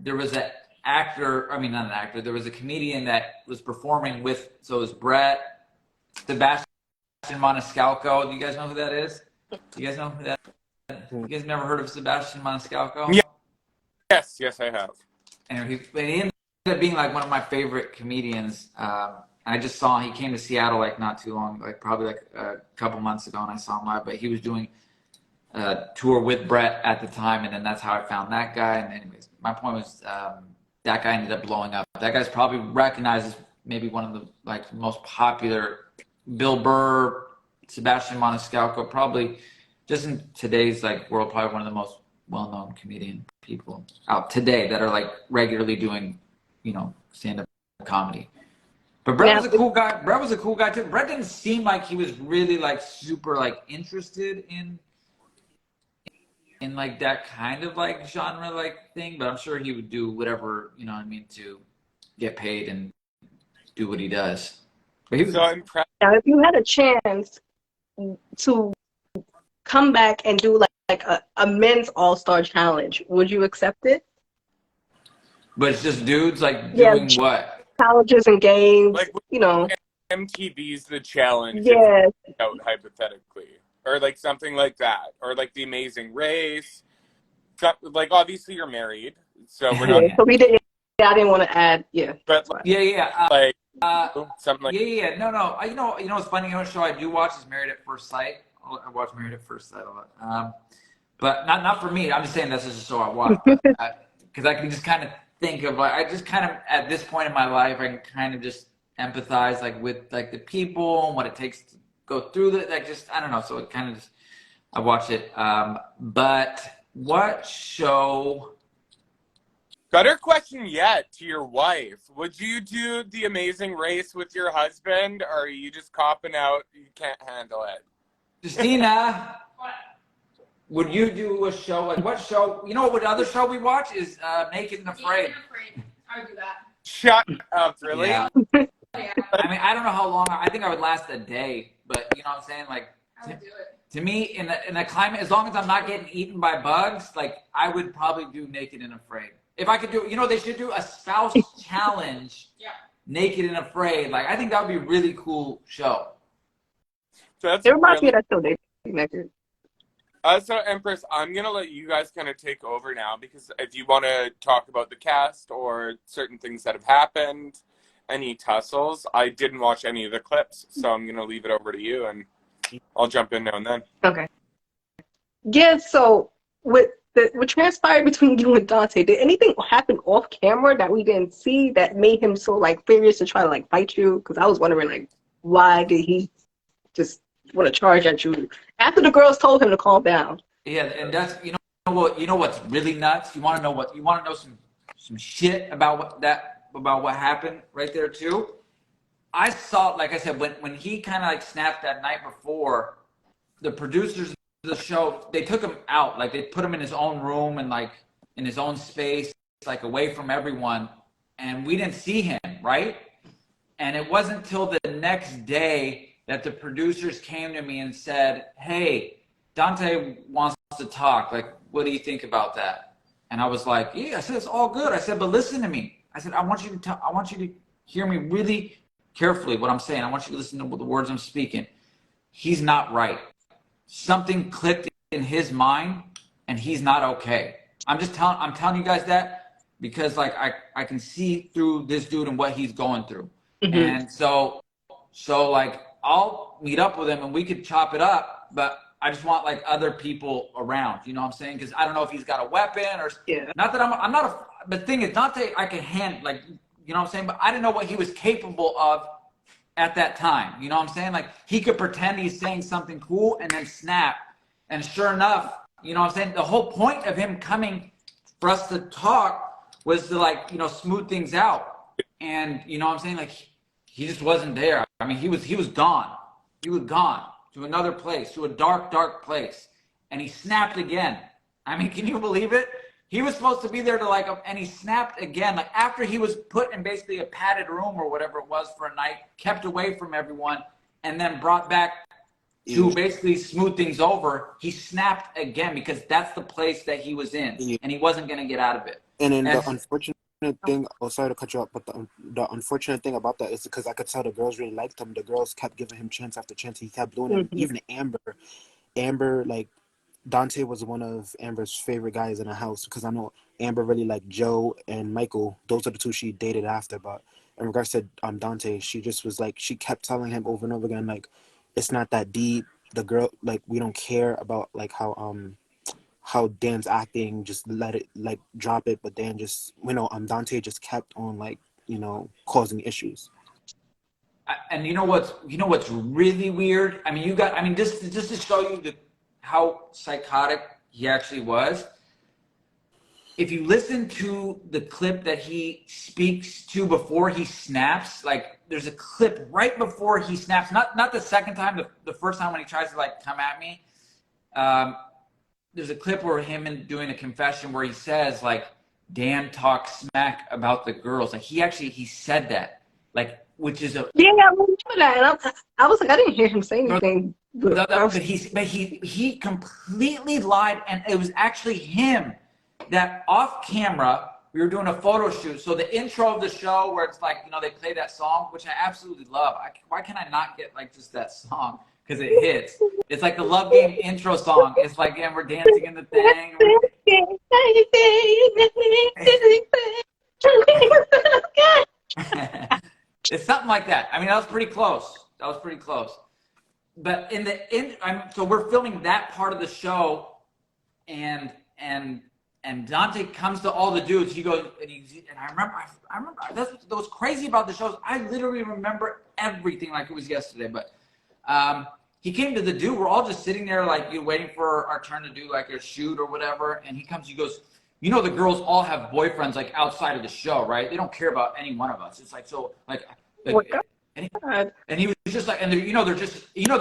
there was an actor. I mean, not an actor. There was a comedian that was performing with. So it was Brett, Sebastian Maniscalco. Do you guys know who that is? Do you guys know who that? You guys never heard of Sebastian Maniscalco? Yeah. Yes, I have. And he ended up being like one of my favorite comedians. I just saw he came to Seattle like not too long, like probably like a couple months ago, and I saw him live. But he was doing a tour with Brett at the time, and then that's how I found that guy. And anyways, my point was that guy ended up blowing up. That guy's probably recognized as maybe one of the like most popular Bill Burr Sebastian Maniscalco, probably just in today's like world, probably one of the most well-known comedian people out today that are like regularly doing, stand-up comedy. But Brett Now, was a cool guy. Brett was a cool guy too. Brett didn't seem like he was really like super like interested in like that kind of like genre like thing, but I'm sure he would do whatever, to get paid and do what he does. But he was, So impressed. now, if you had a chance to come back and do like a men's all-star challenge, would you accept it? but it's just dudes like Yeah, doing what? challenges and games, Like MTV's The Challenge, if Yeah, out hypothetically, or like something like that, or like The Amazing Race. Like obviously you're married, so we're not. yeah. So we didn't. Yeah, I didn't want to add. Yeah, But Yeah. like Uh, something like yeah. No. What's funny? What show I do watch is Married at First Sight. I watch Married at First Sight a lot. But not for me. I'm just saying that's just a show I watch. But because I can just kind of think of like I just kind of at this point in my life I can kind of just empathize like with like the people and what it takes to go through that. Like just I don't know. So it kind of just I watch it. But what show? better question yet to your wife. Would you do The Amazing Race with your husband, or are you just copping out? You can't handle it. Justina, would you do a show like what show? You know what other show we watch is Naked and Afraid. I would do that. Shut up, really? Yeah. Yeah, I mean, I don't know how long. I think I would last a day, but you know what I'm saying? Like I would do it. to me, in a climate, as long as I'm not getting eaten by bugs, like I would probably do Naked and Afraid. If I could do, they should do a spouse challenge. Yeah. Naked and Afraid. Like I think that would be a really cool show. So that's it reminds me really. of that show they connected. So Empress, I'm gonna let you guys kind of take over now because if you want to talk about the cast or certain things that have happened, any tussles, I didn't watch any of the clips, so I'm gonna leave it over to you, and I'll jump in now and then. Okay. Yeah. So what transpired between you and Dante? Did anything happen off camera that we didn't see that made him so like furious to try to like fight you? Because I was wondering like why did he just want to charge at you after the girls told him to calm down? Yeah, and that's what's really nuts. You want to know some shit about what happened right there too. I saw, like I said, when he kind of like snapped that night before, the producers of the show, they took him out, like they put him in his own room and like in his own space, like away from everyone, and we didn't see him, right? And it wasn't till the next day that the producers came to me and said, "Hey, Dante wants to talk. Like, what do you think about that?" And I was like, "Yeah." I said, "It's all good." I said, "But listen to me." I said, I want you to hear me really carefully. What I'm saying. I want you to listen to the words I'm speaking. He's not right. Something clicked in his mind, and he's not okay. I'm telling you guys that because like I can see through this dude and what he's going through, and so like I'll meet up with him and we could chop it up, but I just want like other people around, you know what I'm saying? Because I don't know if he's got a weapon or not that I'm not a. But the thing is, not that I can hand like you know what I'm saying, but I didn't know what he was capable of at that time. You know what I'm saying? Like he could pretend he's saying something cool and then snap, and sure enough, you know what I'm saying. The whole point of him coming for us to talk was to like smooth things out, and you know what I'm saying, like. He just wasn't there. I mean, he was gone. He was gone to another place, to a dark, dark place. And he snapped again. I mean, can you believe it? He was supposed to be there to like, and he snapped again. Like after he was put in basically a padded room or whatever it was for a night, kept away from everyone, and then brought back to basically smooth things over, he snapped again because that's the place that he was in, and he wasn't going to get out of it. And then the unfortunate thing, sorry to cut you off, but the unfortunate thing about that is because I could tell the girls really liked him. The girls kept giving him chance after chance. He kept doing it. Even Amber, like Dante was one of Amber's favorite guys in the house because I know Amber really liked Joe and Michael. Those are the two she dated after. But in regards to Dante, she just was like, she kept telling him over and over again, like, it's not that deep. The girl, like, we don't care about like how Dan's acting, just let it like drop it, but Dan just Dante just kept on like causing issues. And you know what's really weird? I mean, just to show you how psychotic he actually was. If you listen to the clip that he speaks to before he snaps, like there's a clip right before he snaps, not the second time, the first time when he tries to like come at me. There's a clip where him and doing a confession where he says like Dan talks smack about the girls. Like he said that, like, which is a Yeah, I remember that. And I was like, I didn't hear him say anything. but he completely lied, and it was actually him that off camera we were doing a photo shoot. So the intro of the show where it's like, they play that song, which I absolutely love. Why can I not get like just that song? Because it hits. It's like the Love Game intro song. It's like, and we're dancing in the thing. It's something like that. I mean, that was pretty close. But so we're filming that part of the show, and Dante comes to all the dudes. He goes, and I remember that's what was crazy about the shows. I literally remember everything like it was yesterday. But he came to the dude. We're all just sitting there like waiting for our turn to do like a shoot or whatever. And he comes. He goes, the girls all have boyfriends like outside of the show, right? They don't care about any one of us. It's like so like. And he was just like, and they're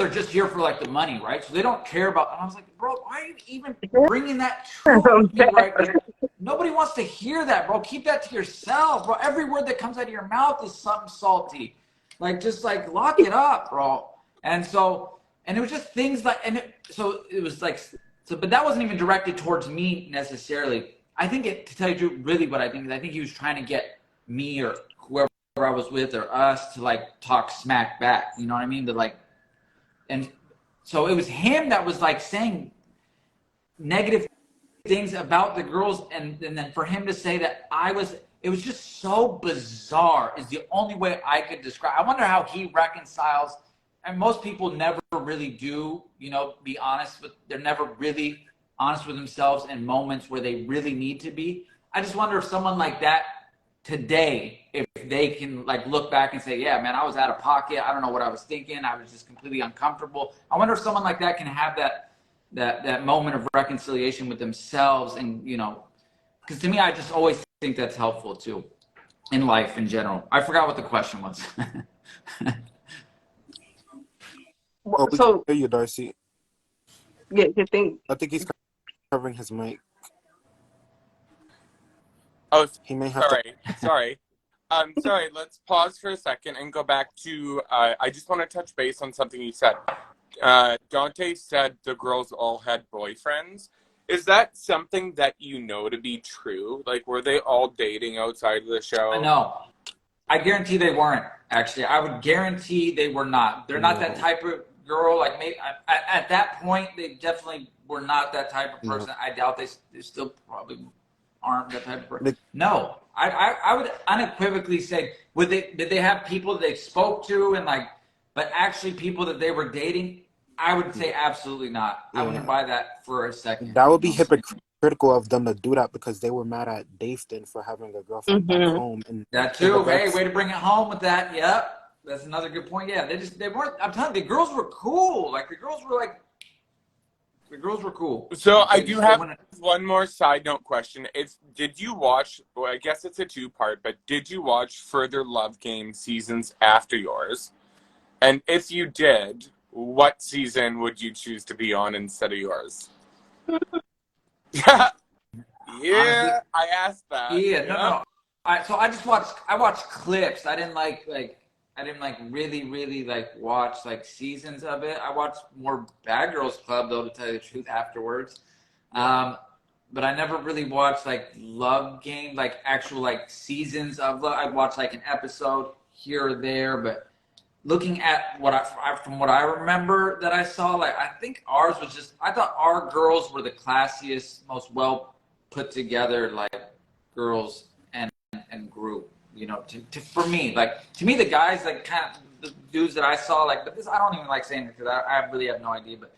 just here for like the money, right? So they don't care about. And I was like, bro, why are you even bringing that truth with me right now? Nobody wants to hear that, bro. Keep that to yourself, bro. Every word that comes out of your mouth is something salty. Like, just like lock it up, bro. And it was just things like, so it was like, but that wasn't even directed towards me necessarily. I think to tell you really what I think is, I think he was trying to get me or whoever I was with or us to like talk smack back, you know what I mean? To like, and so it was him that was like saying negative things about the girls, and then for him to say that it was just so bizarre is the only way I could describe. I wonder how he reconciles, and most people never really do, be honest they're never really honest with themselves in moments where they really need to be. I just wonder if someone like that today, if they can like look back and say, yeah, man, I was out of pocket. I don't know what I was thinking. I was just completely uncomfortable. I wonder if someone like that can have that moment of reconciliation with themselves. And, because to me, I just always think that's helpful too in life in general. I forgot what the question was. Oh, we So, can hear you, Darcy. yeah, you think. I think he's covering his mic. Oh, He may have to. sorry. Sorry, let's pause for a second and go back to, I just want to touch base on something you said. Dante said the girls all had boyfriends. Is that something that you know to be true? Like, were they all dating outside of the show? No, I guarantee they weren't, actually. I would guarantee they were not. They're not that type of girl. Like, maybe at that point, they definitely were not that type of person. I doubt they still probably aren't that type of person. No, I would unequivocally say, did they have people that they spoke to and like, but actually people that they were dating? I would say absolutely not. I wouldn't buy that for a second. That would be hypocritical of them to do that because they were mad at Daveston for having a girlfriend back home. And that too. Hey, way to bring it home with that. Yep. That's another good point. Yeah, they weren't. I'm telling you, the girls were cool. Like the girls were cool. So I do have one more side note question. Did you watch, well, I guess it's a two-part, but did you watch further Love Game seasons after yours? And if you did, what season would you choose to be on instead of yours? Yeah, honestly, I asked that. Yeah, no. So I watched clips. I didn't really like watch like seasons of it. I watched more Bad Girls Club though, to tell you the truth, afterwards. But I never really watched like Love Game, like actual like seasons of Love. I watched like an episode here or there, but looking at from what I remember that I saw, like I think ours was just, I thought our girls were the classiest, most well put together like girls and group. For me, like to me the guys like kind of the dudes that I saw, like, but this I don't even like saying it because I really have no idea, but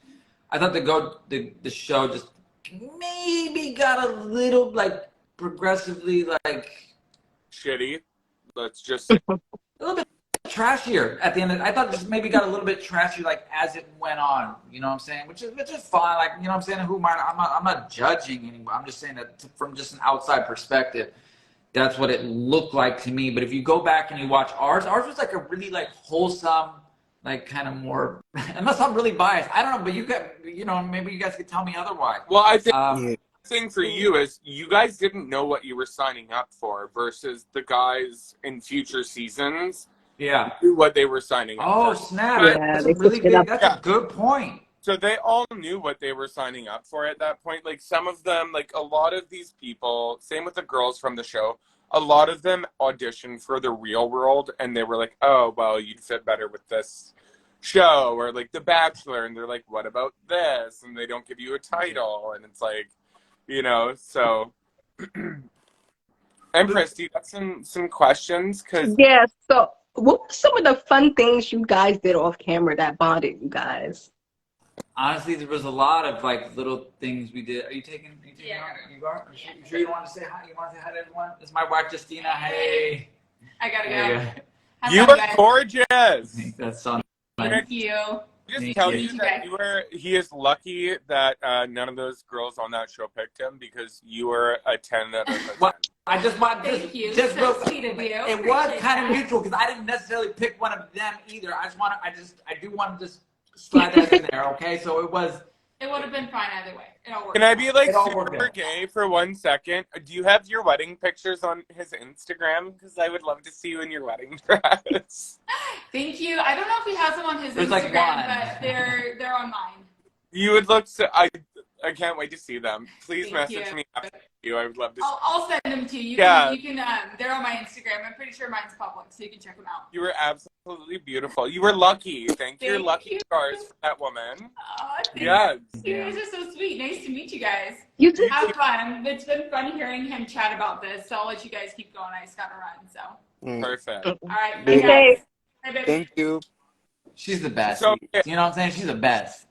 I thought the show just maybe got a little like progressively like shitty. Let's just say a little bit trashier at the end. I thought it just maybe got a little bit trashy, like as it went on. You know what I'm saying? Which is fine. Like, you know what I'm saying? I'm not judging anyone. I'm just saying that from just an outside perspective, that's what it looked like to me. But if you go back and you watch ours was like a really like wholesome, like kind of more. Unless I'm really biased, I don't know. But maybe you guys could tell me otherwise. Well, I think Yeah. the thing for you is you guys didn't know what you were signing up for versus the guys in future seasons Yeah. knew what they were signing up Oh for. snap! Right? Yeah, That's a they really switched it big. up. That's Yeah. a good point. So they all knew what they were signing up for at that point. Like some of them, like a lot of these people, same with the girls from the show, a lot of them auditioned for the real world and they were like, oh, well, you'd fit better with this show or like The Bachelor. And they're like, what about this? And they don't give you a title. And it's like, so. Empress, do you got some questions? Because Yeah, so what were some of the fun things you guys did off camera that bonded you guys? Honestly, there was a lot of like little things we did. Are you taking? Yeah. Out? You are? You sure you want to say hi? You want to say hi to everyone? This is my wife, Justina. Hey. I gotta There go. you Have you fun, are guys. gorgeous. That's so nice. Thank you. Just Thank tell you. you that he is lucky that none of those girls on that show picked him because you were a 10 out of a 10. Well, I just want Thank you. just So real- sweet of you. It was Appreciate kind of that. mutual because I didn't necessarily pick one of them either. I do want to just slide that in there. Okay, so it was. It would have been fine either way. It all worked. Can I be like It all worked super out. gay for 1 second? Do you have your wedding pictures on his Instagram? Because I would love to see you in your wedding dress. Thank you. I don't know if he has them on his There's, Instagram, like, one. but they're on mine. You would look so. I can't wait to see them. Please Thank message you. me after you. I would love to. I'll send them to you. Yeah. You can they're on my Instagram. I'm pretty sure mine's public, so you can check them out. You were absolutely beautiful. You were lucky. Thank your Thank lucky you. stars for that woman. Thank Yes. you. You guys are so sweet. Nice to meet you guys. You too. Have fun. It's been fun hearing him chat about this, so I'll let you guys keep going. I just gotta run, so. Perfect. All right. Be Bye, guys. Bye, baby. Thank you. She's the best. So, yeah. You know what I'm saying? She's the best.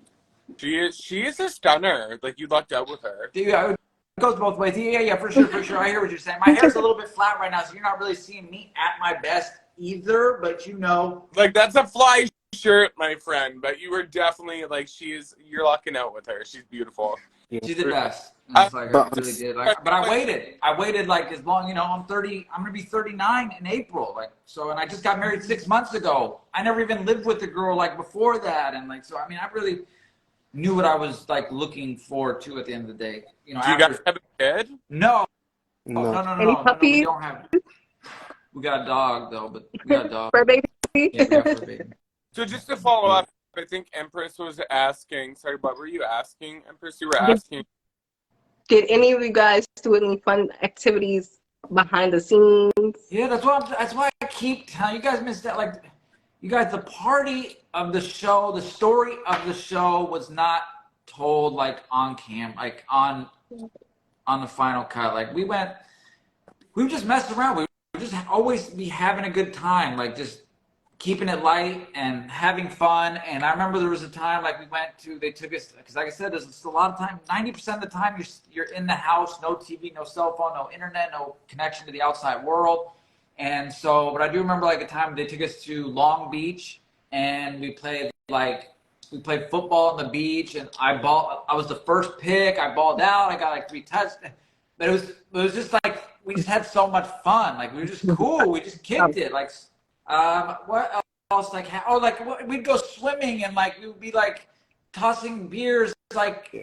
She is a stunner. Like you lucked out with her. Dude, it goes both ways. Yeah, for sure. I hear what you're saying. My hair's a little bit flat right now, so you're not really seeing me at my best either. But Like that's a fly shirt, my friend. But you were definitely like you're lucking out with her. She's beautiful. Yeah. she's the best. It's like I But- really did. Like, but I waited. I waited like as long. I'm 30. I'm gonna be 39 in April. Like so, and I just got married 6 months ago. I never even lived with a girl like before that, and like so. I mean, I really knew what I was like looking forward to at the end of the day. Do you guys have a kid? No, No. no. Any puppies? We don't have. We got a dog though, but we got a dog. For a baby? Yeah, we got fur baby. So just to follow up, I think Empress was asking. Sorry, what were you asking, Empress? You were asking. Did any of you guys do any fun activities behind the scenes? Yeah, that's why I keep telling you guys missed that. Like, you guys, the party of the show, the story of the show was not told like on cam, like on the final cut. Like we just messed around. We would just always be having a good time, like just keeping it light and having fun. And I remember there was a time like they took us, because like I said, there's just a lot of time, 90% of the time you're in the house, no TV, no cell phone, no internet, no connection to the outside world. And so, but I do remember like a time they took us to Long Beach and we played football on the beach, and I was the first pick. I balled out. I got like 3 touchdowns. But it was just like we just had so much fun. Like we were just cool. We just kicked it. Like what else? Like we'd go swimming and like we would be like tossing beers like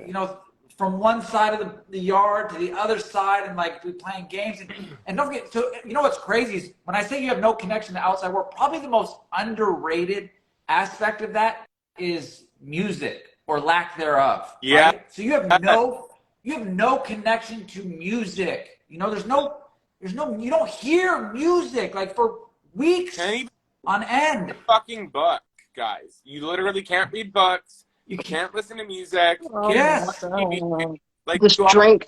from one side of the yard to the other side, and like we playing games. And don't forget, so you know what's crazy is when I say you have no connection to the outside world, probably the most underrated aspect of that is music or lack thereof. Yeah. Right? So you have no connection to music. You don't hear music like for weeks Can't even on end. fucking book, guys. You literally can't read books. You can't listen to music. Oh, Yes. Like Just you drink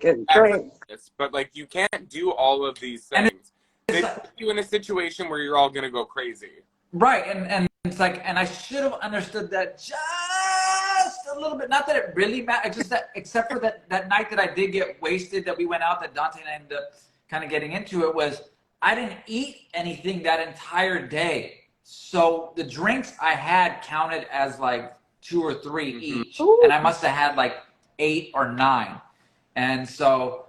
and drink. But like you can't do all of these And things. They put you in a situation where you're all gonna go crazy. Right, and it's like, and I should have understood that just a little bit. Not that it really mattered, just that, except for that night that I did get wasted, that we went out, that Dante and I ended up kind of getting into it, was I didn't eat anything that entire day. So the drinks I had counted as like 2 or 3 each. Ooh. And I must have had like 8 or 9. And so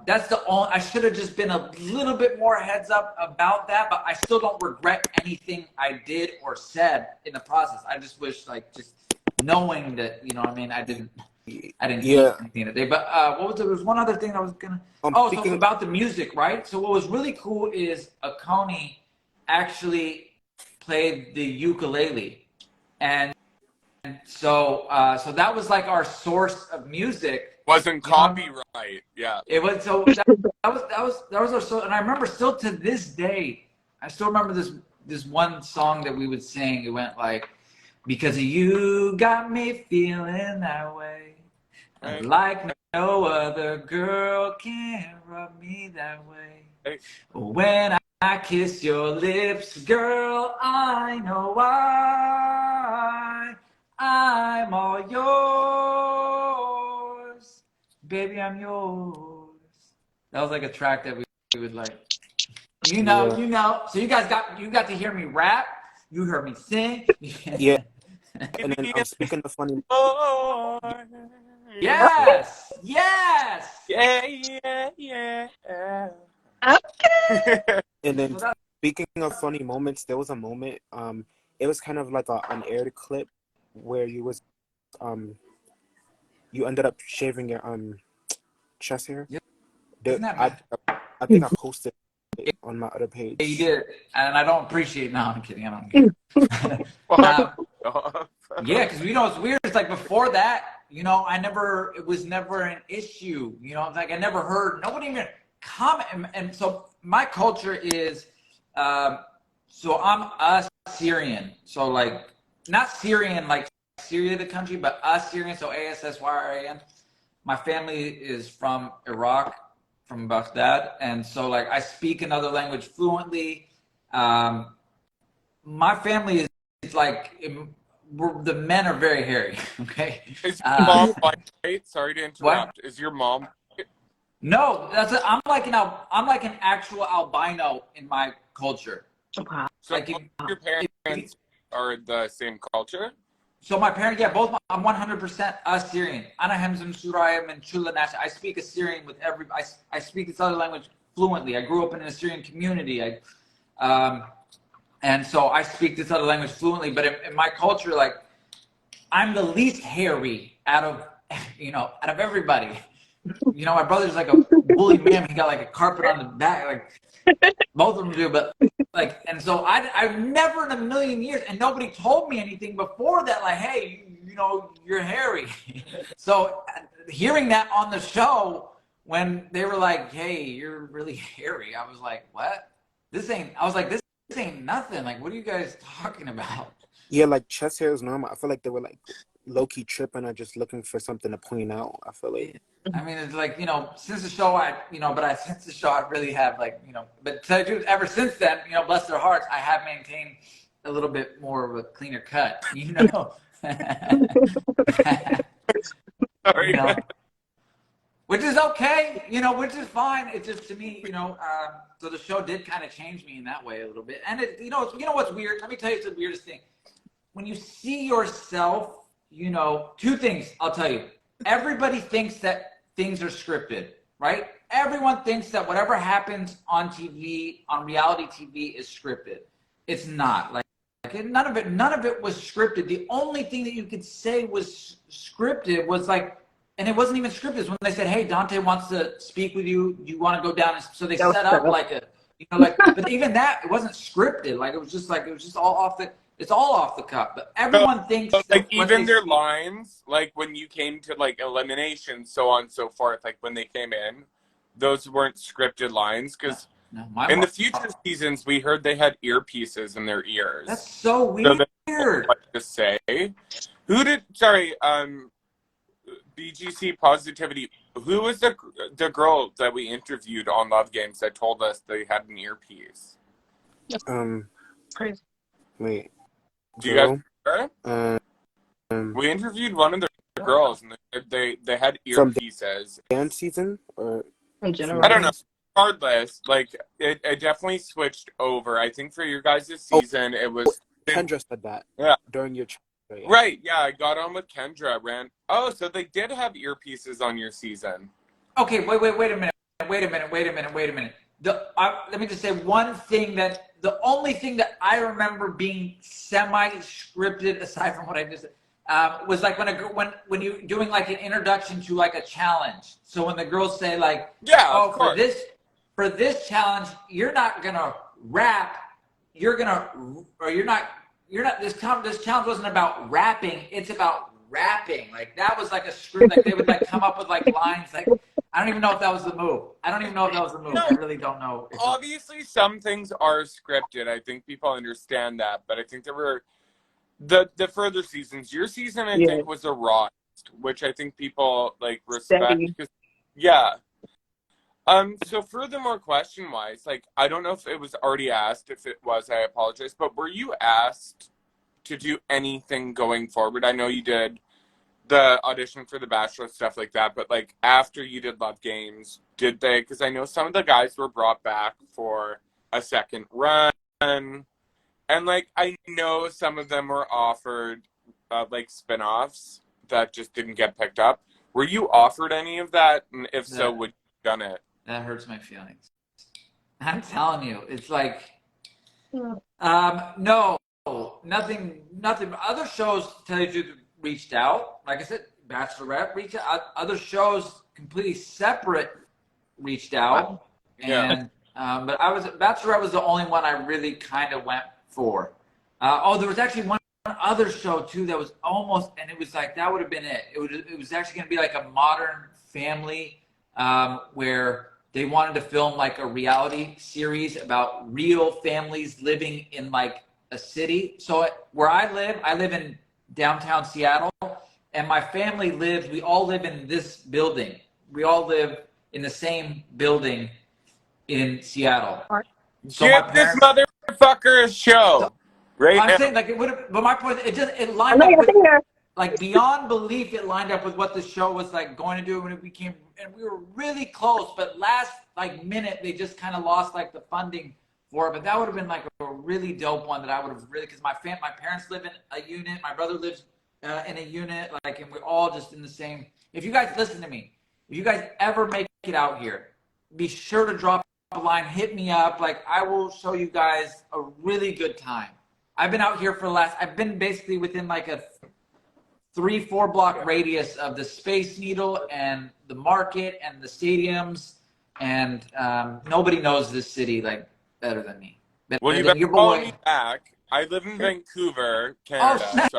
that's the only, I should have just been a little bit more heads up about that, but I still don't regret anything I did or said in the process. I just wish, like, just knowing that, you know what I mean, I didn't eat anything today. But what was there was one other thing I was gonna so about the music, right? So what was really cool is Akoni actually played the ukulele, and so so that was like our source of music. Wasn't copyright, yeah. It was so that was our source, and I remember still to this day, I still remember this one song that we would sing. It went like, because you got me feeling that way, Right. like no other girl can rub me that way. Right. When I kiss your lips, girl, I know why I'm all yours, baby, I'm yours. That was like a track that we would like. You know. So you got to hear me rap. You heard me sing. Yeah. And then speaking of funny, Yes. Yeah. Okay. and then speaking of funny moments, there was a moment. It was kind of like an aired clip where you ended up shaving your chest hair. Yep. I think I posted it on my other page. Yeah, you did, and I don't appreciate. No, I'm kidding. I don't care. Yeah, because you know it's weird. It's like before that, you know, it was never an issue. You know, it's like I never heard nobody even comment. And so my culture is, so I'm Assyrian. So like not Syrian like Syria the country, but Assyrian. So Assyrian. My family is from Iraq, from Baghdad, and so like I speak another language fluently. My family is like the men are very hairy. Okay. Is your mom white? Sorry to interrupt. What? Is your mom? No, I'm like an actual albino in my culture. Wow. So like your parents are the same culture? So my parents, yeah, both. I'm 100% Assyrian. Ana hemzim surayim and chula nash. I speak Assyrian with I speak this other language fluently. I grew up in an Assyrian community. And so I speak this other language fluently. But in my culture, like, I'm the least hairy out of everybody. You know, my brother's like a woolly man. He got like a carpet on the back. Like both of them do, but like, and so I've never in a million years, and nobody told me anything before that. Like, hey, you know, you're hairy. So hearing that on the show when they were like, hey, you're really hairy, I was like, what? This ain't nothing. Like, what are you guys talking about? Yeah, like chest hair is normal. I feel like they were like low-key tripping or just looking for something to point out. I feel like. I mean, it's like, you know, since the show, since the show, I really have, like, you know, but to tell you the truth, ever since then, you know, bless their hearts, I have maintained a little bit more of a cleaner cut, you know. Sorry. You know, which is okay, you know, which is fine. It's just, to me, you know, so the show did kind of change me in that way a little bit. And you know what's weird? Let me tell you, it's the weirdest thing. When you see yourself, you know, 2 things I'll tell you. Everybody thinks that things are scripted, right? Everyone thinks that whatever happens on TV, on reality TV, is scripted. It's not. Like none of it was scripted. The only thing that you could say was scripted was like, and it wasn't even scripted. When they said, "Hey, Donte wants to speak with you. Do you want to go down?" And so they set up like a, you know, like, but even that, it wasn't scripted. Like it was just all off the. It's all off the cuff, but everyone thinks that like even their lines, like when you came to like elimination, so on and so forth, like when they came in, those weren't scripted lines because in the future seasons we heard they had earpieces in their ears. That's so weird. So what to say? BGC Positivity. Who was the girl that we interviewed on Love Games that told us they had an earpiece? Crazy. Wait. Do you guys remember? We interviewed one of the girls, and they had earpieces. From the season or in general? I don't know. regardless, like it definitely switched over. I think for your guys' Oh, season, it was Kendra said that yeah. during your yeah. Right, yeah, I got on with Kendra, ran. Oh, so they did have earpieces on your season. Okay, wait a minute. Wait a minute. Let me just say one thing the only thing that I remember being semi-scripted, aside from what I just said, was like when you're doing like an introduction to like a challenge. So when the girls say like, Yeah, of oh, course. for this challenge, you're not gonna rap, you're gonna, or you're not. This challenge wasn't about rapping. It's about rapping. Like that was like a script. Like they would like come up with like lines. Like I don't even know if that was the move. I No, really don't know. obviously, some things are scripted. I think people understand that, but I think there were the further seasons. Your season, I Yeah, think, was a raw, which I think people like respect. steady. 'Cause, yeah. So furthermore, question-wise, like I don't know if it was already asked. If it was, I apologize. But were you asked to do anything going forward? I know you did the audition for The Bachelor, stuff like that, but like after you did Love Games, did they? Because I know some of the guys were brought back for a second run, and like I know some of them were offered like spin-offs that just didn't get picked up. Were you offered any of that? And if so, That would you have done it? that hurts my feelings. I'm telling you, it's like Yeah. no, nothing. Other shows, to tell you the truth, reached out. Like I said, Bachelorette reached out. Other shows completely separate reached Wow. out, Yeah. and but Bachelorette was the only one I really kind of went for. There was actually one other show too that was almost, and it was like that would have been it. It was actually going to be like a Modern Family, where they wanted to film like a reality series about real families living in like a city. So where I live in downtown Seattle, and my family lives. We all live in this building. We all live in the same building in Seattle. So my Give this parents. motherfucker a So show right I'm now. saying like it would have, but my point, it I lined know up you're with here. like beyond belief. It lined up with what the show was like going to do when it became, and we were really close. But last like minute, they just kind of lost like the funding for it. But that would have been like a really dope one that I would have really, because my parents live in a unit, my brother lives in a unit, like, and we're all just in the same. If you guys listen to me, if you guys ever make it out here, be sure to drop a line, hit me up. Like I will show you guys a really good time. I've been out here I've been basically within like a 3-4 block radius of the Space Needle and the market and the stadiums. And nobody knows this city like better than me. Well, Better you than better your follow boy. me back. I live in Vancouver, Oh, Canada, snap. so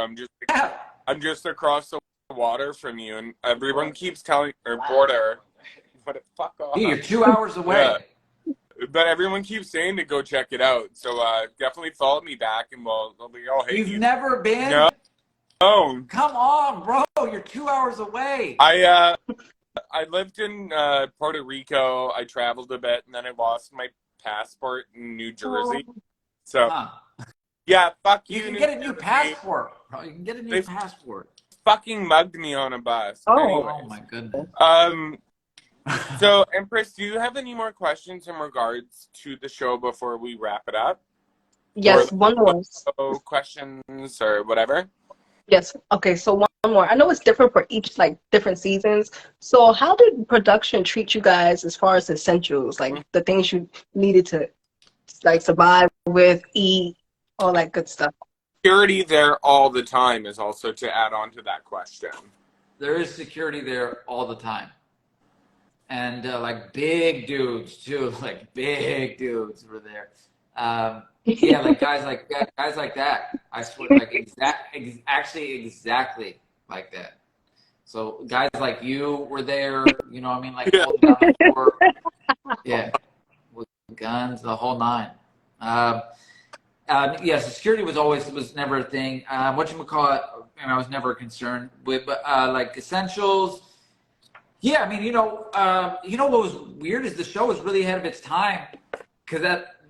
I'm just across the water from you, and everyone keeps telling or border. But fuck off. Dude, you're 2 hours away. Yeah, but everyone keeps saying to go check it out. So definitely follow me back, and we'll be all hate You've you. never been? No, Come on, bro. You're 2 hours away. I lived in Puerto Rico. I traveled a bit, and then I lost my passport in New Jersey. So Huh. yeah, fuck You you. can New get a new Jersey. passport, bro. You can get a new They passport. fucking mugged me on a bus. Oh. Oh Anyways, my goodness. so Empress, do you have any more questions in regards to the show before we wrap it up, Yes, or one more. questions or whatever? Yes. Okay, so one more. I know it's different for each like different seasons. So how did production treat you guys as far as essentials, like the things you needed to like survive with, eat, all that good stuff? Security there all the time is also to add on to that question. There is security there all the time. And like big dudes too, like big dudes were there. Yeah, like guys like that. I swear, like actually exactly like that. So guys like you were there, you know what I mean, like Yeah. holding down the fort. Yeah, with guns, the whole nine. Yeah, security was never a thing. Whatchamacallit, and I was never concerned with, but like essentials. Yeah, I mean, you know what was weird is the show was really ahead of its time, because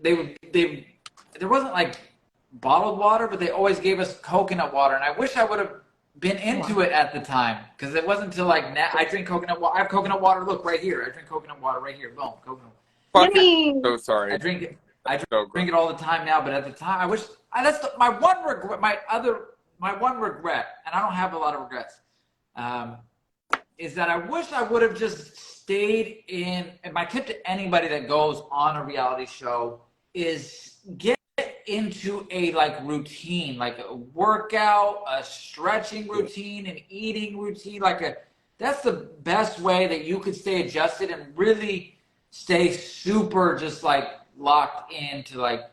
there wasn't like bottled water, but they always gave us coconut water, and I wish I would have been into it at the time, because it wasn't until like I drink coconut water. I have coconut water. Look right here. I drink coconut water right here. Boom, coconut. I Fuck, mean, so sorry. I drink it. I So drink gross. it all the time now, but at the time, I wish. My one regret. My one regret, and I don't have a lot of regrets, is that I wish I would have just stayed in. And my tip to anybody that goes on a reality show is get into a like routine, like a workout, a stretching routine, an eating routine, that's the best way that you could stay adjusted and really stay super just like locked into like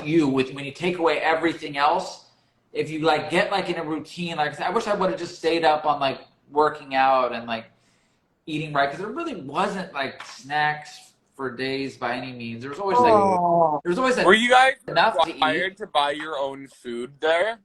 you with when you take away everything else. If you like get like in a routine, like I wish I would have just stayed up on like working out and like eating right, because there really wasn't like snacks for days by any means. There was always like oh, Were you guys enough to eat. required to buy your own food there?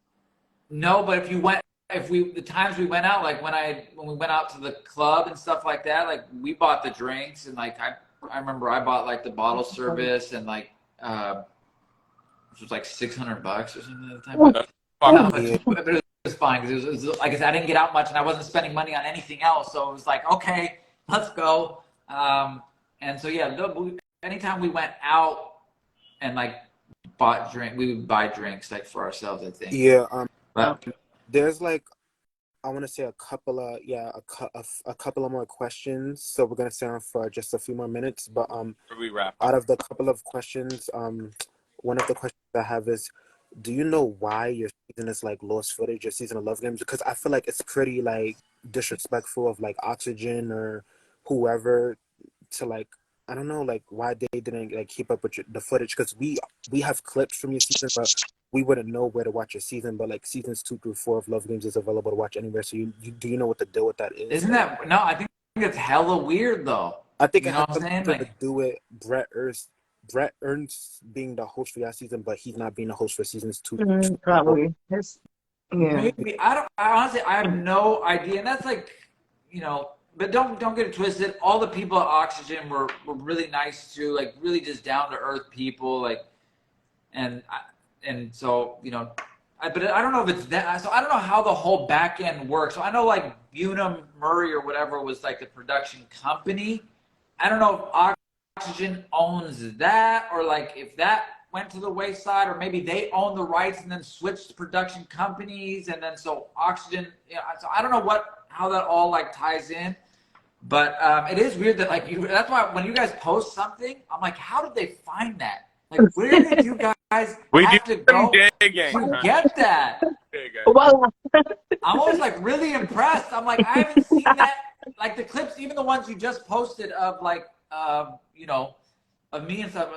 No, but the times we went out, like when we went out to the club and stuff like that, like we bought the drinks, and like I remember I bought like the bottle service, and like which was like $600 or something at the time. But, no, Yeah. but it was fine because it was like I said, I didn't get out much and I wasn't spending money on anything else, so it was like, okay, let's go. And so yeah, anytime we went out and like we would buy drinks like for ourselves, I think. Yeah. But There's like, I want to say a couple of more questions. So we're gonna stay on for just a few more minutes. But We wrap out up. of the couple of questions, one of the questions I have is, do you know why your season is like lost footage, your season of Love Games? Because I feel like it's pretty like disrespectful of like Oxygen or whoever to like, I don't know, like why they didn't like keep up with the footage, because we have clips from your season, but we wouldn't know where to watch your season. But like seasons 2 through 4 of Love Games is available to watch anywhere. So you do you know what the deal with that is? isn't that no? I think it's hella weird though. I think You it know has what I'm saying? something to Like do with Brett Ernst being the host for that season, but he's not being the host for seasons two and four. probably. Yeah. maybe I don't. I honestly I have no idea, and that's like, you know. But don't get it twisted. All the people at Oxygen were really nice too, like really just down to earth people, like, and so you know, but I don't know if it's that. So I don't know how the whole back end works. So I know like Unum Murray or whatever was like the production company. I don't know if Oxygen owns that, or like if that went to the wayside, or maybe they own the rights and then switched production companies, and then so Oxygen. You know, so I don't know how that all like ties in. But it is weird that like that's why when you guys post something, I'm like, how did they find that? Like, where did you guys We do have to some go digging. to get that? Digging. Well, I'm always like really impressed. I'm like, I haven't seen that. Like the clips, even the ones you just posted of like, you know, of me and stuff,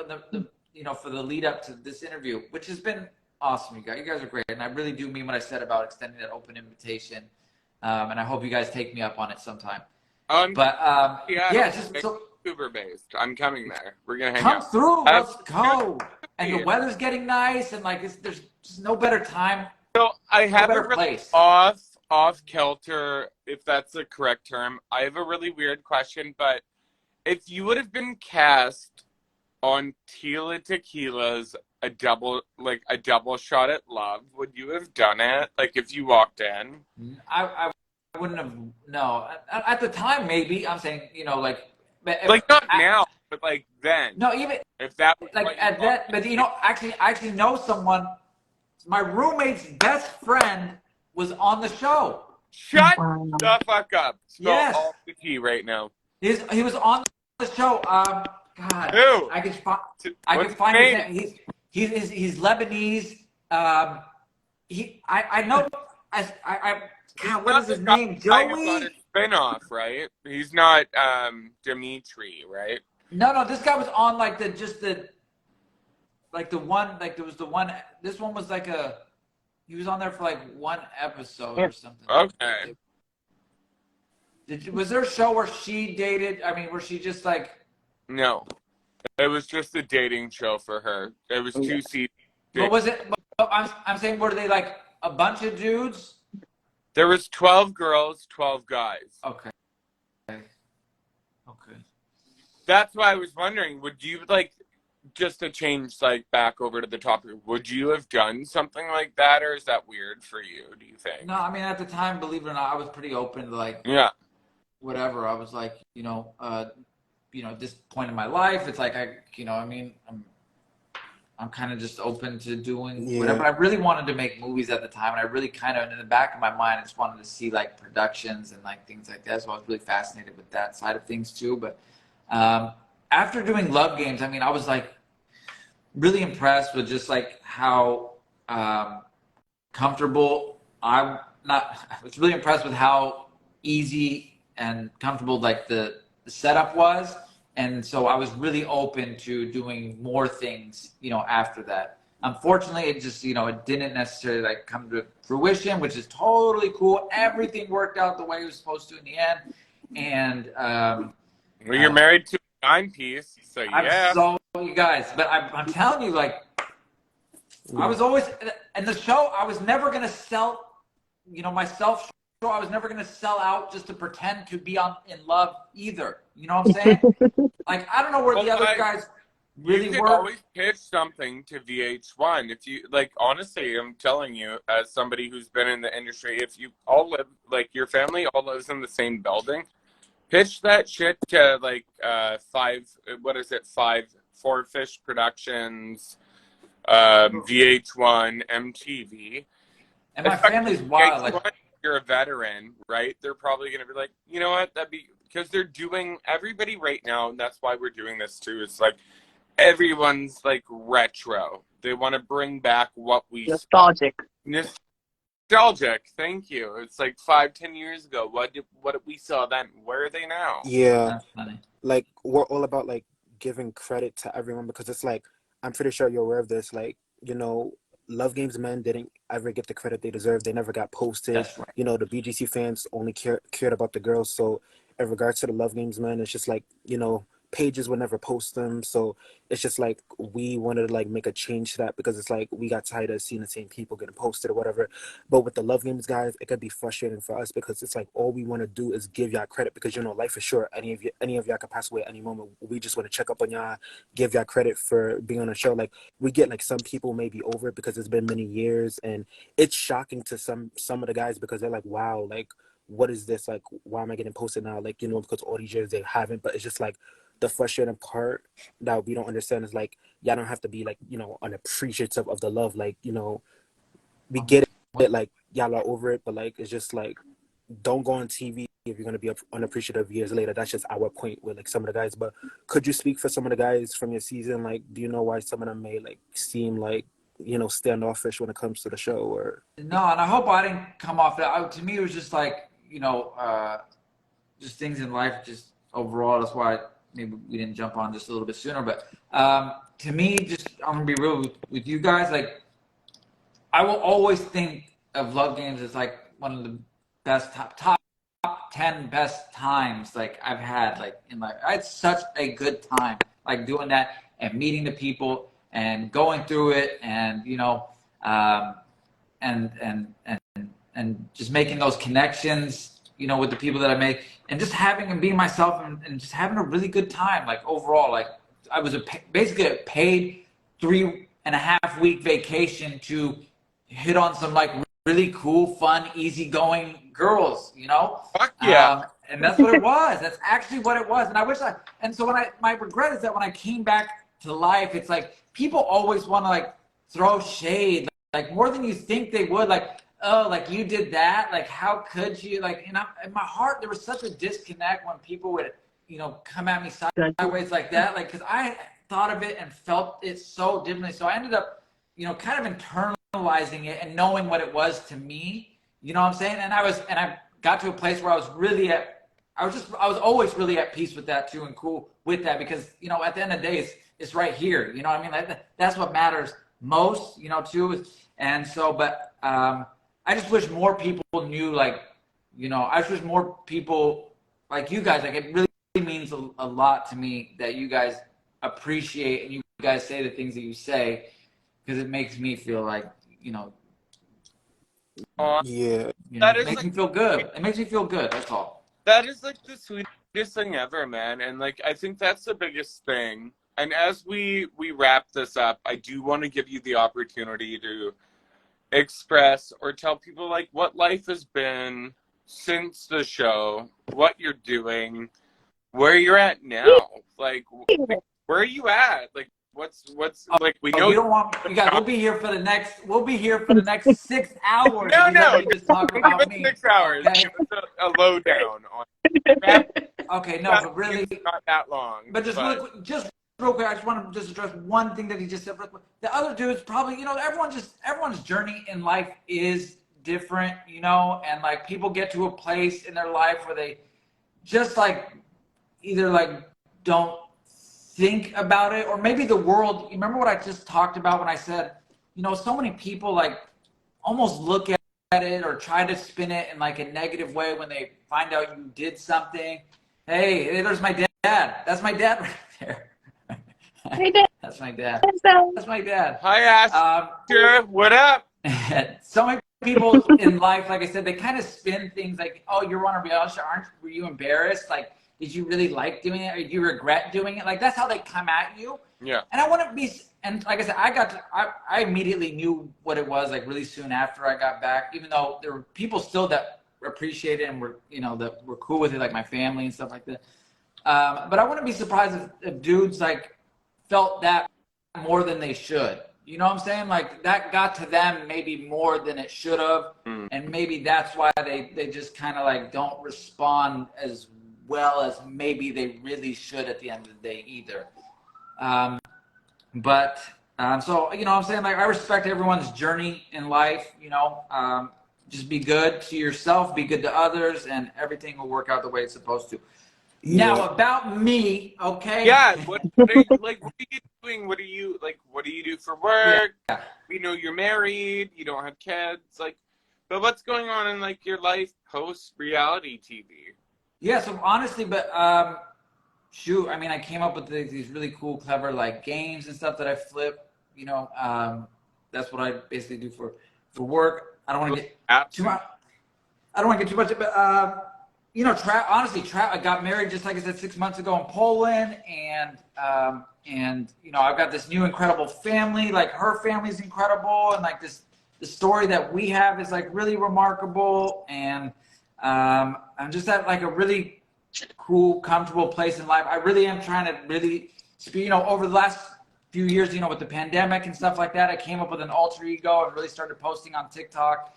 you know, for the lead up to this interview, which has been awesome. You guys are great, and I really do mean what I said about extending that open invitation. And I hope you guys take me up on it sometime. But yeah, just so Vancouver based. I'm coming there. We're gonna hang come out. through. Let's go. And the weather's getting nice, and like there's just no better time. So I have a better really place. off kilter, if that's the correct term. I have a really weird question, but if you would have been cast on Tila Tequila's a double shot at love, would you have done it? Like if you walked in? I wouldn't have. No, at the time maybe. I'm saying, you know, like Like not now, but like then. No, even if that was like at that. But you know, I actually know someone. My roommate's best friend was on the show. Shut wow. the fuck up. Spell Yes. all the tea right now. He was on the show. God, Who? I can What's find his his name? name. He's Lebanese. I know. God, what is his name? Joey? Spin-off, right? He's not Dimitri, right? No. This guy was on like the one, like there was the one. This one was like he was on there for like one episode or something. Okay. Was there a show where she dated? I mean, where she just like? No, it was just a dating show for her. It was 2 seasons. But was it? But I'm saying, were they like a bunch of dudes? There was 12 girls, 12 guys. Okay. That's why I was wondering, would you like, just to change like back over to the topic, would you have done something like that, or is that weird for you, do you think? No, I mean at the time, believe it or not, I was pretty open to like Yeah. whatever. I was like, you know, this point in my life, it's like I'm kind of just open to doing whatever. Yeah. I really wanted to make movies at the time, and I really kind of, in the back of my mind, I just wanted to see like productions and like things like that. So I was really fascinated with that side of things too. But after doing Love Games, I mean, I was like really impressed with just like how comfortable I was really impressed with how easy and comfortable like the setup was. And so I was really open to doing more things, after that. Unfortunately, it just, it didn't necessarily like come to fruition, which is totally cool. Everything worked out the way it was supposed to in the end. And Well, you're married to a timepiece, so yeah. you guys, but I'm telling you, like, I was always in the show. I was never gonna sell, myself. Show. I was never gonna sell out just to pretend to be in love either. You know what I'm saying? Like, I don't know where the other guys really you could were. always pitch something to VH1 if you like. Honestly, I'm telling you, as somebody who's been in the industry, if you all live like your family all lives in the same building, pitch that shit to like Four Fish Productions, VH1, MTV. And my family's wild. VH1, Like, you're a veteran, right? They're probably gonna be like, you know what? That'd be because they're doing everybody right now, and that's why we're doing this too. It's like everyone's like retro. They want to bring back what we nostalgic. Nostalgic. Thank you. It's like 5-10 years ago. What did we saw then? Where are they now? Yeah. that's funny. Like, we're all about like giving credit to everyone, because it's like, I'm pretty sure you're aware of this. Like, Love Games men didn't ever get the credit they deserved. They never got posted. That's right. The BGC fans only cared about the girls. So in regards to the Love Games men, it's just like, pages would never post them. So it's just like we wanted to like make a change to that, because it's like we got tired of seeing the same people getting posted or whatever. But with the Love Games guys, it could be frustrating for us, because it's like all we want to do is give y'all credit, because life is short. Any of y'all could pass away at any moment. We just want to check up on y'all, give y'all credit for being on the show. Like, we get like some people may be over it because it's been many years, and it's shocking to some of the guys, because they're like, wow, like, what is this? Like, why am I getting posted now? Like, because all these years they haven't. But it's just like the frustrating part that we don't understand is like, y'all don't have to be like, unappreciative of the love. Like, we get it, like, y'all are over it, but like, it's just like, don't go on TV if you're going to be unappreciative years later. That's just our point with like some of the guys. But could you speak for some of the guys from your season? Like, do you know why some of them may like seem like, standoffish when it comes to the show? Or No, and I hope I didn't come off that. To me, it was just like, just things in life, just overall. That's why maybe we didn't jump on just a little bit sooner. But to me, just I'm gonna be real with you guys. Like, I will always think of Love Games as like one of the best top 10 best times like I've had like in life. I had such a good time like doing that and meeting the people and going through it, and and just making those connections, with the people that I make, and just having and being myself, and just having a really good time. Like, overall, like, I was basically a paid 3.5 week vacation to hit on some like really cool, fun, easygoing girls, Fuck yeah. and that's what it was. That's actually what it was. And I wish so my regret is that when I came back to life, it's like people always want to like throw shade, like more than you think they would. Like, oh, like you did that. Like, how could you? Like, in my heart, there was such a disconnect when people would, come at me sideways like that. Like, because I thought of it and felt it so differently. So I ended up, kind of internalizing it and knowing what it was to me. You know what I'm saying? And I got to a place where I was always really at peace with that too, and cool with that, because, at the end of the day, it's right here. You know what I mean? Like, that's what matters most, too. And so, but I just wish more people knew, like, I just wish more people like you guys, like, it really means a lot to me that you guys appreciate and you guys say the things that you say, because it makes me feel like, yeah, That it is makes like me feel good. It makes me feel good. That's all. that is like the sweetest thing ever, man. And like I think that's the biggest thing. And as we wrap this up, I do want to give you the opportunity to express or tell people like what life has been since the show, what you're doing, where you're at now. Like, where are you at? Like, what's like? We know you don't want you guys. We'll be here for the next 6 hours if No, you let no. me just talk Don't give about us me. 6 hours. Okay. Give us a lowdown on. That Okay. No, but really, not that long. but just really quick, real quick, I just want to just address one thing that he just said real quick. The other dudes probably, everyone's journey in life is different, and like people get to a place in their life where they just like either like don't think about it, or maybe the world. You remember what I just talked about when I said, so many people like almost look at it or try to spin it in like a negative way when they find out you did something. Hey, there's my dad. That's my dad right there. Hey, Dad. That's my dad. So, That's my dad. Hi, Asher. What up? So many people in life, like I said, they kind of spin things like, "Oh, you're on a reality show. Were you embarrassed? Like, did you really like doing it, or do you regret doing it?" Like that's how they come at you. Yeah. And I wouldn't be. And like I said, I immediately knew what it was. Like really soon after I got back, even though there were people still that appreciated it and were that were cool with it, like my family and stuff like that. But I wouldn't be surprised if dudes like felt that more than they should. You know what I'm saying? Like that got to them maybe more than it should have. And maybe that's why they just kind of like don't respond as well as maybe they really should at the end of the day either. So, I'm saying like I respect everyone's journey in life, just be good to yourself, be good to others, and everything will work out the way it's supposed to. Yeah. Now about me, okay? Yeah. What are you doing? What do you do for work? Yeah. We know you're married. You don't have kids. Like, but what's going on in like your life post reality TV? Yeah. So honestly, but shoot, I mean, I came up with these really cool, clever like games and stuff that I flip. That's what I basically do for work. I don't want to get too much. I don't want to get too much, but I got married just like I said 6 months ago in Poland, and I've got this new incredible family. Like her family's incredible, and like the story that we have is like really remarkable, and I'm just at like a really cool, comfortable place in life. I really am trying to really, over the last few years, with the pandemic and stuff like that, I came up with an alter ego and really started posting on TikTok,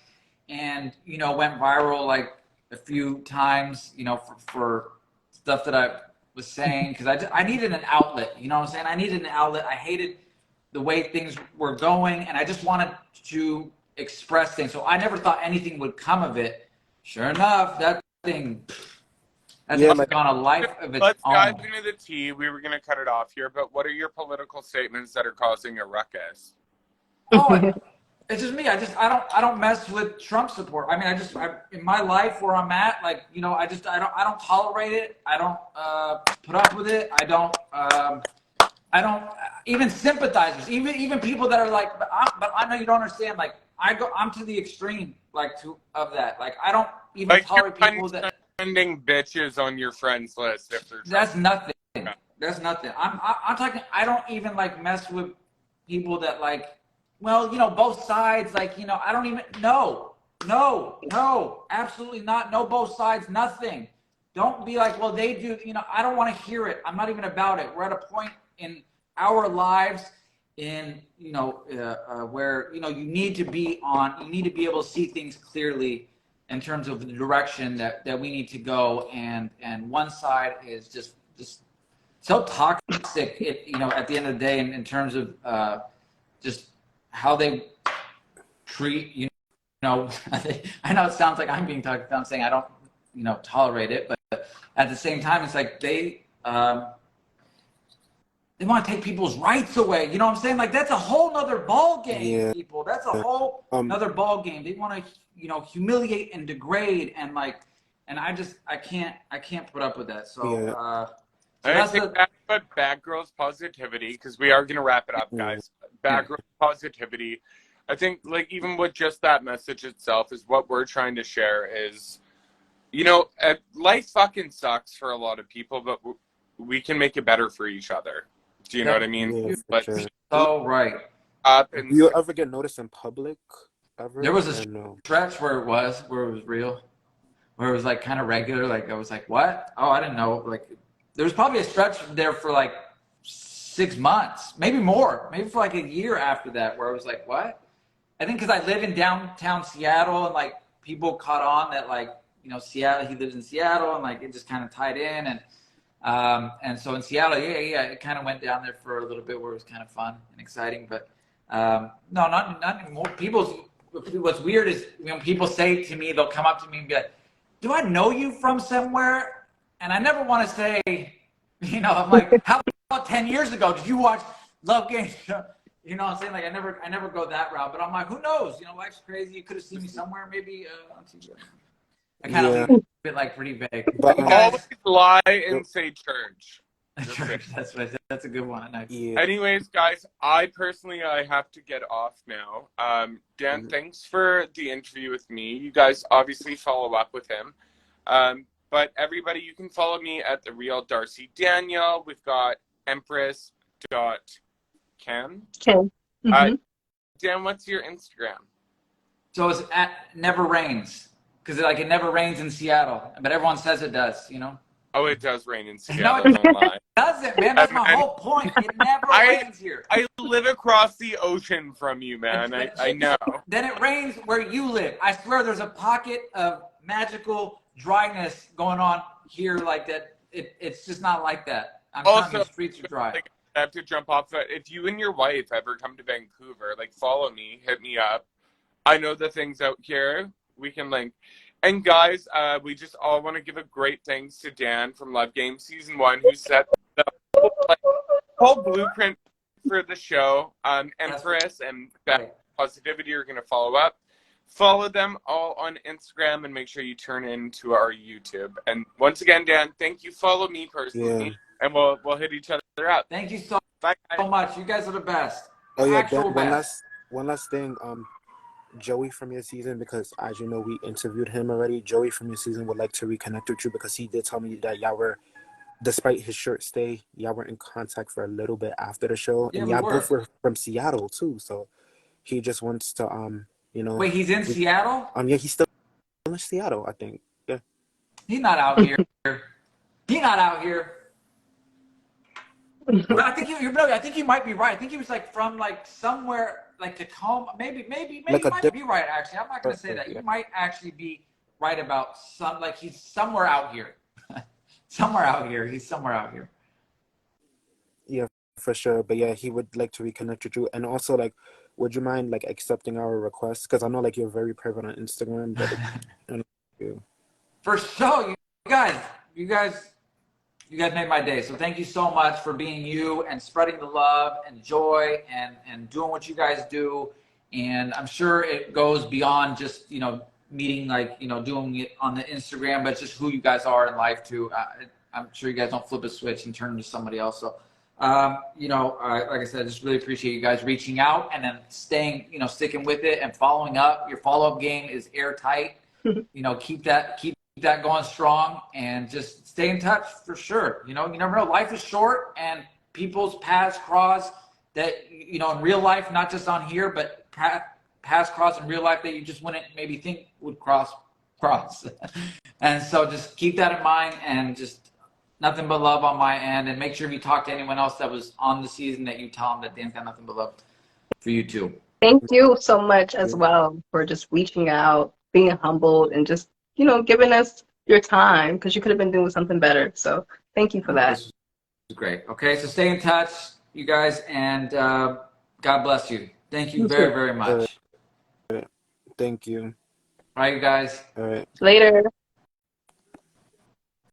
and went viral like a few times, for stuff that I was saying, because I needed an outlet. You know what I'm saying? I needed an outlet. I hated the way things were going, and I just wanted to express things. So I never thought anything would come of it. Sure enough, that thing has gone a life of its Let's own. dive into the tea. We were going to cut it off here, but what are your political statements that are causing a ruckus? Oh, it's just me. I don't mess with Trump support. I mean, in my life where I'm at, like, I don't tolerate it. I don't put up with it. I don't even sympathizers, even people that are like, but I know you don't understand. Like, I'm to the extreme, like of that. Like, I don't even like tolerate people that sending bitches on your friends list if they're that's nothing. That's nothing. I'm talking. I don't even like mess with people that like. Well, both sides. Like, I don't even. No, absolutely not. No, both sides. Nothing. Don't be like, well, they do. I don't want to hear it. I'm not even about it. We're at a point in our lives, where you need to be on. You need to be able to see things clearly in terms of the direction that we need to go, and one side is just so toxic. At the end of the day, in terms of just how they treat I know it sounds like I'm being toxic. I'm saying I don't tolerate it, but at the same time, it's like they want to take people's rights away. You know what I'm saying? Like that's a whole nother ball game, people. That's a whole another ball game. They want to humiliate and degrade, and I can't put up with that. So I think that's what Bad Girls Positivity, because we are going to wrap it up, guys. Bad Girls Positivity. I think, like, even with just that message itself is what we're trying to share is, life fucking sucks for a lot of people, but we can make it better for each other. Do you know what I mean? Yeah, sure. So right. Do you ever get noticed in public? Ever? There was a stretch where it was real, where it was like kind of regular. Like I was like, what? Oh, I didn't know. Like there was probably a stretch there for like 6 months, maybe more, maybe for like a year after that, where I was like, what? I think because I live in downtown Seattle, and like people caught on that, like, you know, Seattle, he lives in Seattle, and like it just kind of tied in. And so in Seattle, yeah, it kind of went down there for a little bit where it was kind of fun and exciting. But no, not anymore. What's weird is when people say to me, they'll come up to me and be like, do I know you from somewhere? And I never want to say, you know, I'm like, how about 10 years ago? Did you watch Love Games? You know what I'm saying? Like, I never go that route. But I'm like, who knows? You know, life's crazy. You could have seen me somewhere, maybe on TV. I kind of Yeah, leave it like pretty vague. but You guys, Always lie and say church. that's right. That's a good one. Nice. yeah, Anyways, guys, I have to get off now. Dan, thanks for the interview with me. You guys obviously follow up with him. But everybody, you can follow me at The Real Darcy Daniel. We've got Empress.Cam. Okay. Mm-hmm. Dan, what's your Instagram? So it's at Never Rains, because like it never rains in Seattle, but everyone says it does. You know. Oh, it does rain in No, Seattle, it don't lie. doesn't, man. That's my whole point. It never rains here. I live across the ocean from you, man. I know. Then it rains where you live. I swear there's a pocket of magical dryness going on here like that. It's just not like that. I'm telling you, the streets are dry. Like, I have to jump off. But if you and your wife ever come to Vancouver, like, follow me, hit me up. I know the things out here. We can link. And guys, we just all want to give a great thanks to Dan from Love Game Season 1, who set the whole blueprint for the show. Empress and Beth Positivity are going to follow up. Follow them all on Instagram and make sure you turn into our YouTube. And once again, Dan, thank you. Follow me personally, and we'll hit each other up. Thank you so Bye, much. You guys are the best. oh yeah. Actual best. One last thing. Joey from your season, because as you know, we interviewed him already. Joey from your season would like to reconnect with you because he did tell me that y'all were, despite his short stay, y'all were in contact for a little bit after the show, Yeah, and y'all both were from Seattle too. So he just wants to, you know. Wait, he's in Seattle? Yeah, he's still in Seattle, I think. Yeah. He's not out here. He's not out here. But I think you might be right. I think he was like from like somewhere like Tacoma. Maybe Like you might be right. Actually, I'm not gonna say that. You might actually be right about he's somewhere out here. Somewhere out here. He's somewhere out here. Yeah, for sure. But yeah, he would like to reconnect with you, and also like, would you mind like accepting our request? Because I know like you're very private on Instagram, but For sure, you guys made my day. So thank you so much for being you and spreading the love and joy and doing what you guys do. And I'm sure it goes beyond just, you know, meeting, like, you know, doing it on the Instagram, but just who you guys are in life too. I'm sure you guys don't flip a switch and turn into somebody else. So, you know, like I said, I just really appreciate you guys reaching out and then sticking with it and following up. Your follow-up game is airtight. You know, keep that going strong and just stay in touch for sure. You know, you never know. Life is short and people's paths cross that, you know, in real life, not just on here, but paths cross in real life that you just wouldn't maybe think would cross. And so just keep that in mind and just nothing but love on my end. And make sure if you talk to anyone else that was on the season that you tell them that Dan's got nothing but love for you too. Thank you so much as well for just reaching out, being humbled, and just, you know, giving us your time, because you could have been doing something better. So thank you for that. This is great. Okay, so stay in touch, you guys, and God bless you. Thank you very, very much. Thank you. All right, you guys. All right. Later.